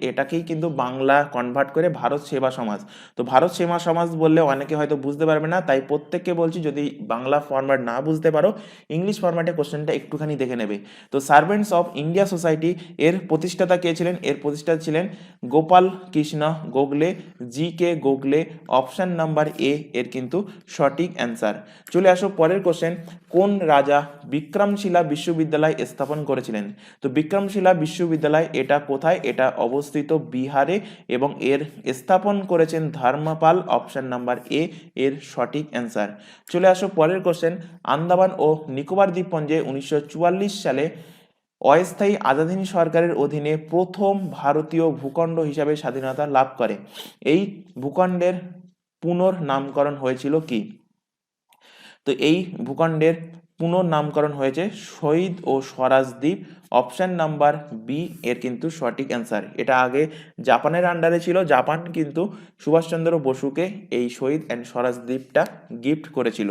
এটাকেই কিন্তু বাংলা কনভার্ট করে ভারত সেবা সমাজ। তো ভারত সেবা সমাজ বললে অনেকে হয়তো বুঝতে পারবে না, তাই প্রত্যেককে বলছি যদি বাংলা ফরম্যাট না বুঝতে পারো, ইংলিশ ফরম্যাটে কোশ্চেনটা একটুখানি দেখে নেবে। তো সার্ভেন্টস অফ ইন্ডিয়া সোসাইটি এর প্রতিষ্ঠাতা কে ছিলেন? এর প্রতিষ্ঠাতা ছিলেন Gopal Krishna Gokhale, G K. Gokhale. Option number A এর কিন্তু সঠিক অ্যান্সার। চলে আসো পরের কোশ্চেন, কোন রাজা বিক্রমশিলা বিশ্ববিদ্যালয় স্থাপন করেছিলেন? তো বিক্রমশিলা বিশ্ববিদ্যালয় এটা কোথায়? এটা অবস্থিত বিহারে, এবং এর স্থাপন করেছেন ধর্মপাল। অপশন নাম্বার এ এর সঠিক অ্যান্সার। চলে আসো পরের কোশ্চেন, আন্দামান ও নিকোবর দ্বীপপুঞ্জে 1944 সালে অস্থায়ী আজাদ হিন্দ সরকারের অধীনে প্রথম ভারতীয় ভূখণ্ড হিসাবে স্বাধীনতা লাভ করে। এই ভূখণ্ডের পুনর্নামকরণ হয়েছিল কি? তো এই ভূখণ্ডের পুনর্নামকরণ হয়েছে শহীদ ও স্বরাজ দ্বীপ। অপশন নাম্বার বি এর কিন্তু সঠিক অ্যান্সার। এটা আগে জাপানের আন্ডারে ছিল, জাপান কিন্তু সুভাষচন্দ্র বসুকে এই শহীদ অ্যান্ড স্বরাজ দ্বীপটা গিফট করেছিল।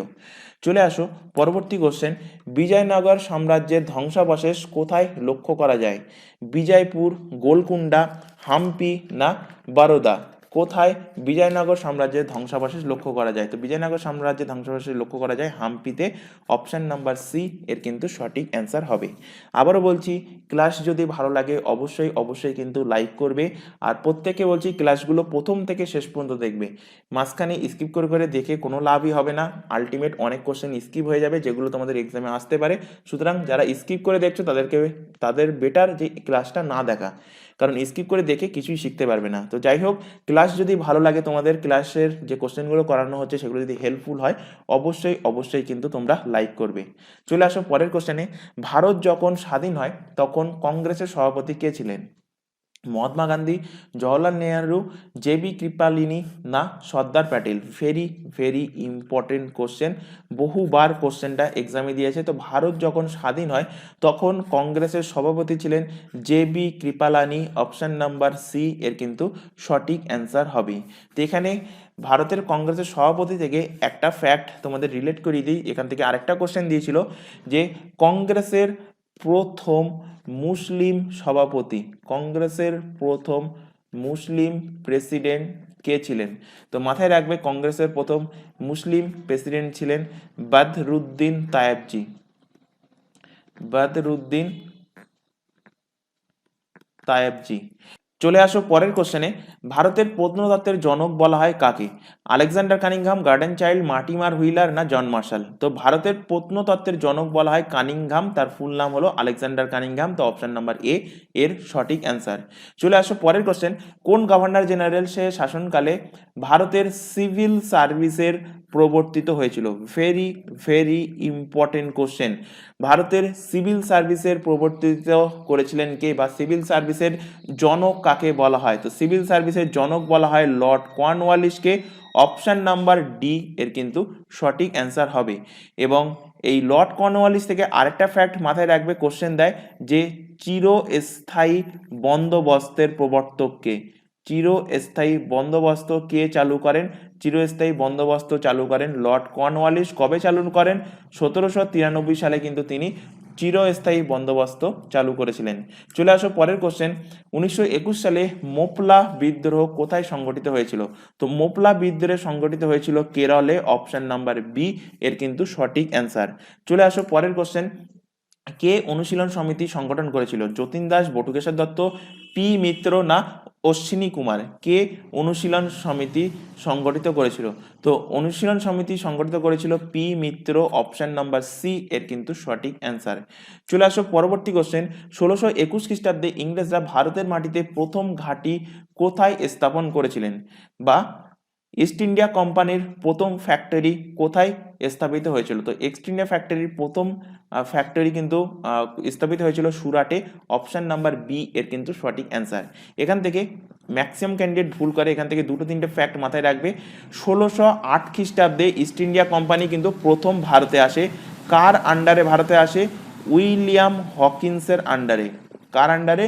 চলে আসো পরবর্তী কোশ্চেন, বিজয়নগর সাম্রাজ্যের ধ্বংসাবশেষ কোথায় লক্ষ্য করা যায়? বিজয়পুর, গোলকুন্ডা, হাম্পি না বারোদা? কোথায় বিজয়নগর সাম্রাজ্যের ধ্বংসাবশেষ লক্ষ্য করা যায়? তো বিজয়নগর সাম্রাজ্যের ধ্বংসাবশেষ লক্ষ্য করা যায় হাম্পিতে। অপশন নাম্বার সি এর কিন্তু সঠিক অ্যান্সার হবে। আবারও বলছি, ক্লাস যদি ভালো লাগে অবশ্যই কিন্তু লাইক করবে, আর প্রত্যেকে বলছি ক্লাসগুলো প্রথম থেকে শেষ পর্যন্ত দেখবে। মাঝখানে স্কিপ করে দেখে কোনো লাভই হবে না, আলটিমেট অনেক কোশ্চেন স্কিপ হয়ে যাবে যেগুলো তোমাদের এক্সামে আসতে পারে। সুতরাং যারা স্কিপ করে দেখছো তাদের বেটার যে ক্লাসটা না দেখা, কারণ স্কিপ করে দেখে কিছুই শিখতে পারবে না। তো যাই হোক, ক্লাস যদি ভালো লাগে, তোমাদের ক্লাসের যে কোশ্চেনগুলো করানো হচ্ছে সেগুলো যদি হেল্পফুল হয়, অবশ্যই কিন্তু তোমরা লাইক করবে। চলে আসো পরের কোশ্চেনে, ভারত যখন স্বাধীন হয় তখন কংগ্রেসের সভাপতি কে ছিলেন? মহাত্মা গান্ধী, জওহরলাল নেহরু, জে.বি. কৃপালিনী না Sardar Patel? Very important question, বহুবার কোশ্চেনটা এক্সামে দিয়েছে। তো ভারত যখন স্বাধীন হয় তখন কংগ্রেসের সভাপতি ছিলেন J B. Kripalani. Option number C এর কিন্তু সঠিক অ্যান্সার হবে। তো এখানে ভারতের কংগ্রেসের সভাপতি থেকে একটা ফ্যাক্ট তোমাদের রিলেট করিয়ে দিই, এখান থেকে আরেকটা কোশ্চেন দিয়েছিল যে কংগ্রেসের প্রথম মুসলিম সভাপতি, কংগ্রেসের প্রথম মুসলিম প্রেসিডেন্ট কে ছিলেন? তো মাথায় রাখবে, কংগ্রেসের প্রথম মুসলিম প্রেসিডেন্ট ছিলেন বদরুদ্দিন তায়েবজি। বদরুদ্দিন তায়েবজি। চলে আসো পরের কোশ্চেনে, ভারতের প্রত্নতত্ত্বের জনক বলা হয় কাকে? Alexander Cunningham, garden child, Mortimer wheeler না জন মার্শাল? তো ভারতের প্রত্নতত্ত্বের জনক বলা হয় কানিংহাম, তার ফুল নাম হলো আলেকজান্ডার কানিংহাম। তো অপশন নাম্বার এ এর সঠিক অ্যান্সার। চলে আসো পরের কোশ্চেন, কোন গভর্নর জেনারেল সে শাসনকালে ভারতের সিভিল সার্ভিসের প্রবর্তিত হয়েছিল? Very important question. ভারতের সিভিল সার্ভিসের প্রবর্তিত করেছিলেন কে, বা সিভিল সার্ভিসের জনক কাকে বলা হয়? তো সিভিল সার্ভিসের জনক বলা হয় লর্ড কর্নওয়ালিসকে। অপশন নাম্বার ডি এর কিন্তু সঠিক অ্যান্সার হবে। এবং এই লর্ড কর্নওয়ালিস থেকে আরেকটা ফ্যাক্ট মাথায় রাখবে, কোশ্চেন দেয় যে চিরস্থায়ী বন্দোবস্তের প্রবর্তক কে? চিরস্থায়ী বন্দোবস্ত কে চালু করেন? চিরস্থায়ী বন্দোবস্ত চালু করেন লর্ড কর্নওয়ালিস। কবে চালু করেন? 1793 সালে কিন্তু তিনি চিরস্থায়ী বন্দোবস্ত চালু করেছিলেন। চলে আসো পরের কোশ্চেন, 1921 সালে মোপলা বিদ্রোহ কোথায় সংগঠিত হয়েছিল? তো মোপলা বিদ্রোহ সংগঠিত হয়েছিল কেরলে। অপশন নাম্বার বি এর কিন্তু সঠিক অ্যান্সার। চলে আসো পরের কোশ্চেন, কে অনুশীলন সমিতি সংগঠন করেছিল? যতীন দাস, বটুকেশ্বর দত্ত, পি মিত্র না অশ্বিনী কুমার? কে অনুশীলন সমিতি সংগঠিত করেছিল? তো অনুশীলন সমিতি সংগঠিত করেছিল পি মিত্র। অপশন নাম্বার সি এর কিন্তু সঠিক অ্যান্সার। চলে আসো পরবর্তী কোশ্চেন, 1621 খ্রিস্টাব্দে ইংরেজরা ভারতের মাটিতে প্রথম ঘাঁটি কোথায় স্থাপন করেছিলেন? বা ইস্ট ইন্ডিয়া কোম্পানির প্রথম ফ্যাক্টরি কোথায় স্থাপিত হয়েছিল? তো ইস্ট ইন্ডিয়া ফ্যাক্টরির প্রথম ফ্যাক্টরি কিন্তু স্থাপিত হয়েছিল সুরাটে। অপশন নাম্বার বি এর কিন্তু সঠিক অ্যান্সার। এখান থেকে ম্যাক্সিমাম ক্যান্ডিডেট ভুল করে, এখান থেকে দুটো তিনটে ফ্যাক্ট মাথায় রাখবে। 1608 খ্রিস্টাব্দে ইস্ট ইন্ডিয়া কোম্পানি কিন্তু প্রথম ভারতে আসে। কার আন্ডারে ভারতে আসে? উইলিয়াম হকিন্সের আন্ডারে। কার আন্ডারে?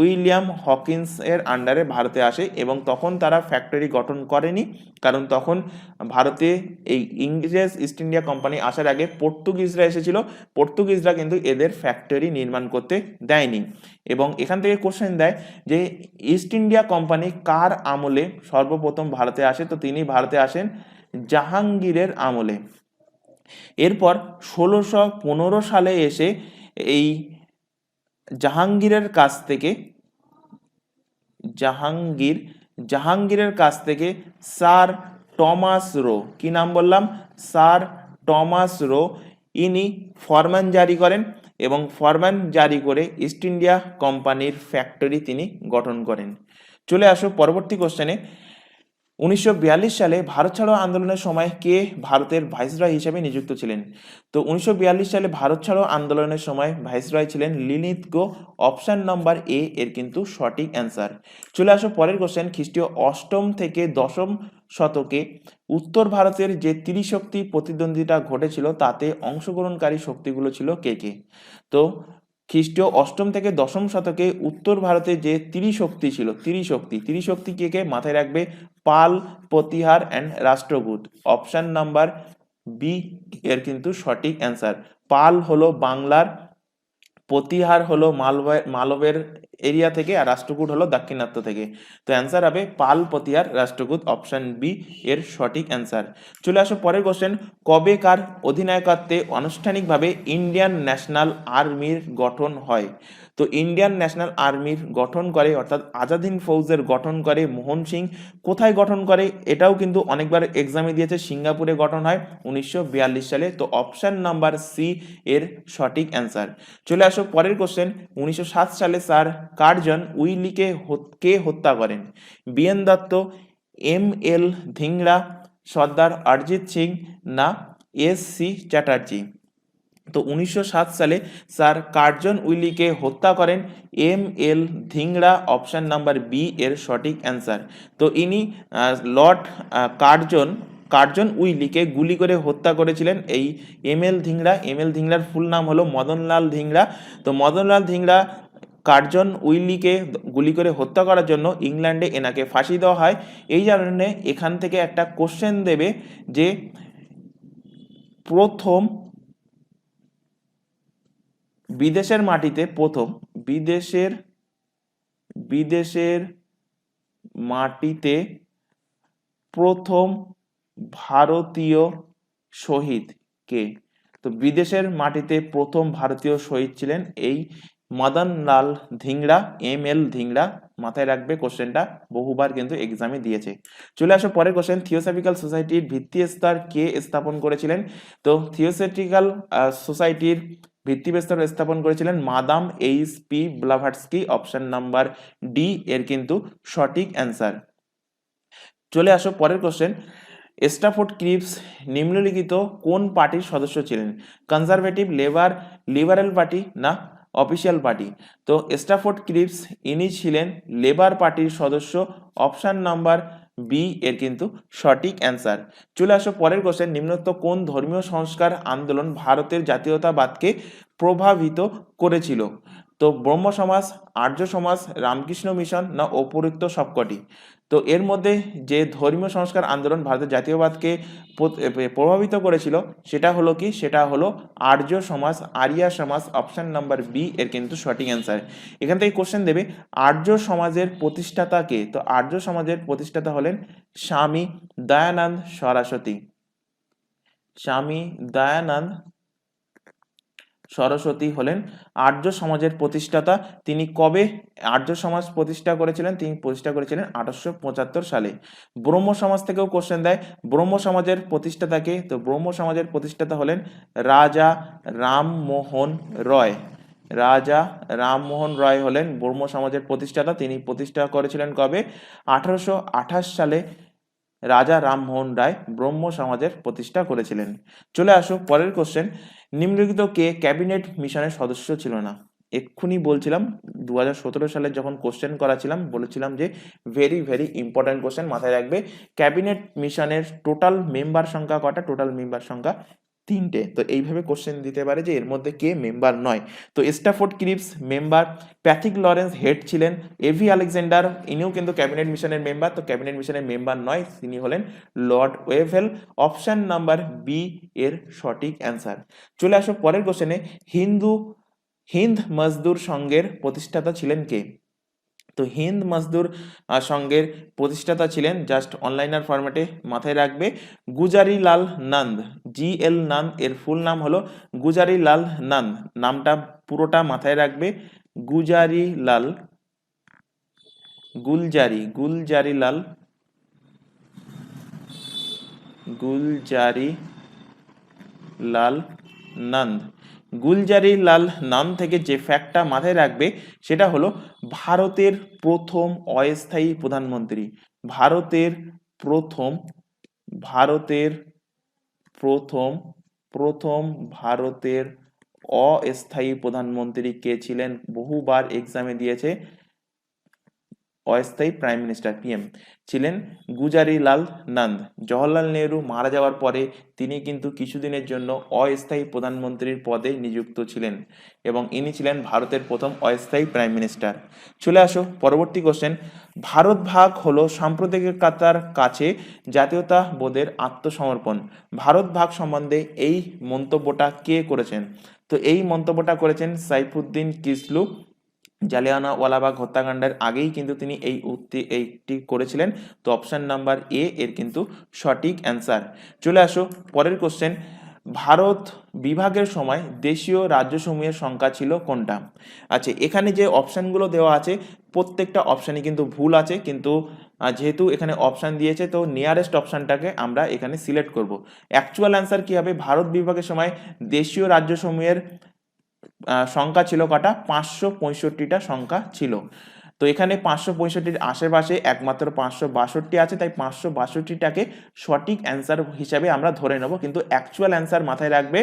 উইলিয়াম হকিন্সের আন্ডারে ভারতে আসে, এবং তখন তারা ফ্যাক্টরি গঠন করেনি, কারণ তখন ভারতে এই ইংরেজ ইস্ট ইন্ডিয়া কোম্পানি আসার আগে পর্তুগিজরা এসেছিল। পর্তুগিজরা কিন্তু এদের ফ্যাক্টরি নির্মাণ করতে দেয়নি। এবং এখান থেকে কোশ্চেন দেয় যে ইস্ট ইন্ডিয়া কোম্পানি কার আমলে সর্বপ্রথম ভারতে আসে? তো তিনি ভারতে আসেন জাহাঙ্গীরের আমলে। এরপর 1615 সালে এসে এই জাহাঙ্গীরের কাছ থেকে স্যার টমাস রো, কি নাম বললাম? স্যার টমাস রো, ইনি ফরমান জারি করেন, এবং ফরমান জারি করে ইস্ট ইন্ডিয়া কোম্পানির ফ্যাক্টরি তিনি গঠন করেন। চলে আসো পরবর্তী কোশ্চেনে। 1942 সালে ভারত ছাড়ো আন্দোলনের সময় কে ভারতের ভাইসরয় হিসেবে নিযুক্ত ছিলেন? তো 1942 সালে ভারত ছাড়ো আন্দোলনের সময় ভাইসরয় ছিলেন লিনিথ গো। অপশন নাম্বার এ এর কিন্তু সঠিক অ্যান্সার। চলে আসো পরের কোশ্চেন। খ্রিস্টীয় 8ম থেকে 10ম শতকে উত্তর ভারতের যে ত্রিশক্তি প্রতিদ্বন্দ্বিতা ঘটেছিল তাতে অংশগ্রহণকারী শক্তিগুলো ছিল কে কে? তো খ্রিস্টীয় 8ম থেকে 10ম শতকে উত্তর ভারতে যে ত্রিশক্তি ছিল, ত্রিশক্তি কে কে? মাথায় রাখবে, Pala, Pratihara and Rashtrakuta. Option number B এর কিন্তু সঠিক অ্যান্সার। পাল হলো বাংলার, প্রতিহার হলো মালবের এরিয়া থেকে, আর রাষ্ট্রকূট হলো দাক্ষিণাত্য থেকে। তো অ্যান্সার হবে পাল, প্রতিহার, রাষ্ট্রকূট। অপশন বি এর সঠিক অ্যান্সার। চলে আসো পরের কোশ্চেন। কবে কার অধিনায়কত্বে আনুষ্ঠানিকভাবে ইন্ডিয়ান ন্যাশনাল আর্মির গঠন হয়? তো ইন্ডিয়ান ন্যাশনাল আর্মির গঠন করে, অর্থাৎ আজাদ হিন্দ ফৌজের গঠন করে মোহন সিং। কোথায় গঠন করে? এটাও কিন্তু অনেকবার এক্সামে দিয়েছে, সিঙ্গাপুরে গঠন হয় 1942 সালে। তো অপশন নাম্বার সি এর সঠিক অ্যান্সার। চলে আসো পরের কোশ্চেন। 1907 সালে স্যার কার্জন উইলিকে কে হত্যা করেন? BN Dutta, M L Dhingra, Sardar Arijit Singh, না এস সি চ্যাটার্জি? তো 1907 সালে স্যার কার্জন উইলিকে হত্যা করেন M L Dhingra. Option number B এর সঠিক অ্যান্সার। তো ইনি লর্ড কার্জন উইলিকে গুলি করে হত্যা করেছিলেন এই এম এল ধিংড়ার ফুল নাম হলো মদনলাল ধিংড়া। তো মদনলাল ধিংড়া কার্জন উইলিকে গুলি করে হত্যা করার জন্য ইংল্যান্ডে এনাকে ফাঁসি দেওয়া হয়। এই কারণে এখান থেকে একটা কোশ্চেন দেবে যে প্রথম বিদেশের মাটিতে প্রথম ভারতীয় শহীদ কে? তো বিদেশের মাটিতে প্রথম ভারতীয় শহীদ ছিলেন এই মদনলাল ধিংড়া, এম এল ধিংড়া। মাথায় রাখবে, কোশ্চেনটা বহুবার কিন্তু এক্সামে দিয়েছে। চলে আসো পরের কোশ্চেন। থিওসফিক্যাল সোসাইটির ভিত্তিস্তর কে স্থাপন করেছিলেন? তো থিওসফিক্যাল সোসাইটির ভিত্তিপ্রস্তর স্থাপন করেছিলেন Madame H P Blavatsky. Option number D এর কিন্তু সঠিক অ্যান্সার। চলে আসো পরের কোশ্চেন। স্টাফোর্ড ক্রিপস নিম্নলিখিত কোন পার্টির সদস্য ছিলেন? কনজারভেটিভ, লেবার, লিবারেল পার্টি, না অফিসিয়াল পার্টি? তো স্টাফোর্ড ক্রিপস ইনি ছিলেন লেবার পার্টির সদস্য। অপশন নাম্বার বি এর কিন্তু সঠিক অ্যান্সার। চলে আসো পরের কোশ্চেন। নিম্নোক্ত কোন ধর্মীয় সংস্কার আন্দোলন ভারতের জাতীয়তাবাদকে প্রভাবিত করেছিল? তো ব্রহ্ম সমাজ, আর্য সমাজ, রামকৃষ্ণ মিশন, না উপরোক্ত সবকটি? তো এর মধ্যে যে ধর্মীয় সংস্কার আন্দোলন ভারতের জাতীয়বাদকে প্রভাবিত করেছিল সেটা হলো কি? সেটা হলো আর্য সমাজ, আরিয়া সমাজ। অপশন নাম্বার বি এর কিন্তু সঠিক অ্যান্সার। এখান থেকে কোশ্চেন দেবে আর্য সমাজের প্রতিষ্ঠাতা কে? তো আর্য সমাজের প্রতিষ্ঠাতা হলেন স্বামী দয়ানন্দ সরস্বতী। স্বামী দয়ানন্দ সরস্বতী হলেন আর্য সমাজের প্রতিষ্ঠাতা। তিনি কবে আর্য সমাজ প্রতিষ্ঠা করেছিলেন? তিনি প্রতিষ্ঠা করেছিলেন 1875 সালে। ব্রহ্ম সমাজ থেকেও কোশ্চেন দেয়, ব্রহ্ম সমাজের প্রতিষ্ঠাতাকে? তো ব্রহ্ম সমাজের প্রতিষ্ঠাতা হলেন রাজা রামমোহন রয়। রাজা রামমোহন রয় হলেন ব্রহ্ম সমাজের প্রতিষ্ঠাতা। তিনি প্রতিষ্ঠা করেছিলেন কবে? 1828 সালে রাজা রামমোহন রায় ব্রহ্ম সমাজের প্রতিষ্ঠা করেছিলেন। চলে আসো পরের কোশ্চেন, নিম্নলিখিত কে ক্যাবিনেট মিশনের সদস্য ছিল না? এক্ষুনি বলছিলাম 2017 সালে যখন কোশ্চেন করা ছিলাম বলেছিলাম যে ভেরি ভেরি ইম্পর্টেন্ট কোশ্চেন, মাথায় রাখবে। ক্যাবিনেট মিশনের টোটাল মেম্বার সংখ্যা কটা? টোটাল মেম্বার সংখ্যা 3টে। তো এইভাবে কোশ্চেন দিতে পারে যে এর মধ্যে কে মেম্বার নয়। তো Stafford Cripps member, Pethick Lawrence head ছিলেন, এভি আলেকজান্ডার ইনিও কিন্তু ক্যাবিনেট মিশনের মেম্বার, তো ক্যাবিনেট মিশনের মেম্বার নয়, তিনি হলেন Lord Wavell. Option number B এর সঠিক অ্যান্সার। চলে আসো পরের কোশ্চেনে, হিন্দ মজদুর সংঘের প্রতিষ্ঠাতা ছিলেন কে? তো হিন্দ মজদুর সংঘের প্রতিষ্ঠাতা ছিলেন, জাস্ট অনলাইনার ফরম্যাটে মাথায় রাখবে, গুজারিলাল নন্দ। GL নন্দ এর ফুল নাম হলো গুজারিলাল নন্দ। নামটা পুরোটা মাথায় রাখবে, গুলজারিলাল নন্দ। গুলজারিলাল নন্দ থেকে যে ফ্যাক্টটা মাথায় রাখবে সেটা হলো ভারতের প্রথম অস্থায়ী প্রধানমন্ত্রী। ভারতের প্রথম ভারতের অস্থায়ী প্রধানমন্ত্রী কে ছিলেন? বহুবার এক্সামে দিয়েছে, অস্থায়ী প্রাইম মিনিস্টার PM ছিলেন গুজারিলাল নন্দ। জওহরলাল নেহরু মারা যাওয়ার পরে তিনি কিন্তু কিছুদিনের জন্য অস্থায়ী প্রধানমন্ত্রীর পদে নিযুক্ত ছিলেন এবং ইনি ছিলেন ভারতের প্রথম অস্থায়ী প্রাইম মিনিস্টার। চলে আসো পরবর্তী কোশ্চেন, ভারত ভাগ হলো সাম্প্রদায়িকতার কাছে জাতীয়তাবোধের আত্মসমর্পণ। ভারত ভাগ সম্বন্ধে এই মন্তব্যটা কে করেছেন? তো এই মন্তব্যটা করেছেন সাইফুদ্দিন কিসলু। জালিয়ানওয়ালাবাগ হত্যাকাণ্ডের আগেই কিন্তু তিনি এইটি করেছিলেন। তো অপশন নাম্বার এ এর কিন্তু সঠিক অ্যান্সার। চলে আসো পরের কোশ্চেন, ভারত বিভাগের সময় দেশীয় রাজ্যসমূহের সংখ্যা ছিল কোনটা? আচ্ছা, এখানে যে অপশানগুলো দেওয়া আছে প্রত্যেকটা অপশানই কিন্তু ভুল আছে, কিন্তু যেহেতু এখানে অপশান দিয়েছে তো নিয়ারেস্ট অপশানটাকে আমরা এখানে সিলেক্ট করব। অ্যাকচুয়াল অ্যান্সার কি হবে? ভারত বিভাগের সময় দেশীয় রাজ্যসমূহের সংখ্যা ছিল কটা? 565টা সংখ্যা ছিল। তো এখানে 565-র আশেপাশে একমাত্র 562 আছে, তাই 562টাকে সঠিক অ্যান্সার হিসাবে আমরা ধরে নেব, কিন্তু অ্যাকচুয়াল অ্যান্সার মাথায় রাখবে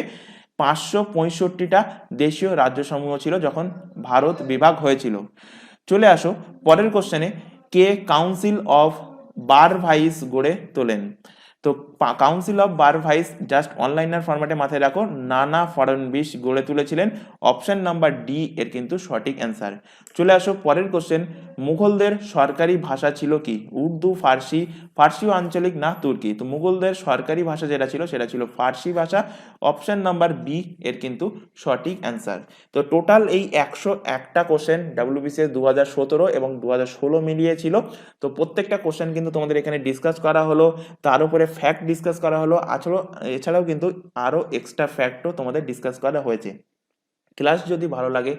565টা দেশীয় রাজ্যসমূহ ছিল যখন ভারত বিভাগ হয়েছিল। চলে আসো পরের কোশ্চেনে, কে কাউন্সিল অফ বারভাইস গড়ে তোলেন? তো কাউন্সিল অফ বারভাইস জাস্ট অনলাইনার ফরম্যাটে মাথায় রাখো, নানা ফডনবিস গড়ে তুলেছিলেন। অপশন নাম্বার ডি এর কিন্তু সঠিক অ্যান্সার। চলে আসো পরের কোশ্চেন, মুঘলদের সরকারি ভাষা ছিল কি? উর্দু, ফার্সি আঞ্চলিক না তুর্কি? তো মুঘলদের সরকারি ভাষা যেটা ছিল সেটা ছিল ফার্সি ভাষা। অপশন নাম্বার বি এর কিন্তু সঠিক অ্যান্সার। তো টোটাল এই 101টা কোশ্চেন WBCS 2017 এবং 2016 মিলিয়ে ছিল। তো প্রত্যেকটা কোশ্চেন কিন্তু তোমাদের এখানে ডিসকাস করা হলো, তার উপরে ফ্যাক্ট ডিসকাস করা হলো, এছাড়াও কিন্তু আরও এক্সট্রা ফ্যাক্টও তোমাদের ডিসকাস করা হয়েছে। ক্লাস যদি ভালো লাগে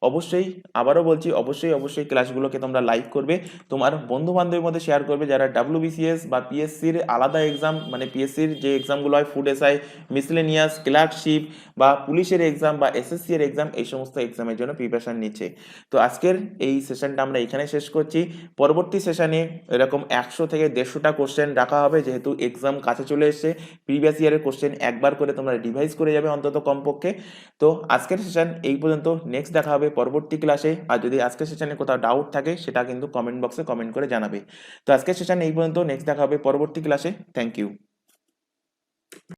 অবশ্যই, আবারও বলছি, অবশ্যই ক্লাসগুলোকে তোমরা লাইক করবে, তোমার বন্ধু বান্ধবের মধ্যে শেয়ার করবে যারা WBCS বা PSCর আলাদা এক্সাম, মানে PSCর যে এক্সামগুলো হয় ফুড SI, মিসলেনিয়াস, ক্লার্কশিপ বা পুলিশের এক্সাম বা SSC এর এক্সাম, এই সমস্ত এক্সামের জন্য প্রিপারেশন নিচ্ছে। তো আজকের এই সেশনটা আমরা এখানে শেষ করছি। পরবর্তী সেশনে এরকম 100 থেকে 150টা কোশ্চেন রাখা হবে, যেহেতু এক্সাম কাছে চলে এসছে। প্রিভিয়াস ইয়ারের কোশ্চেন একবার করে তোমরা রিভাইজ করে যাবে অন্তত কমপক্ষে। তো আজকের সেশন এই পর্যন্ত, নেক্সট দেখা হবে পরবর্তী ক্লাসে। আর যদি আজকের সেশনে কোথাও ডাউট থাকে সেটা কিন্তু কমেন্ট বক্সে কমেন্ট করে জানাবে। তো আজকের সেশন এই পর্যন্ত, নেক্সট দেখা হবে পরবর্তী ক্লাসে। Thank you.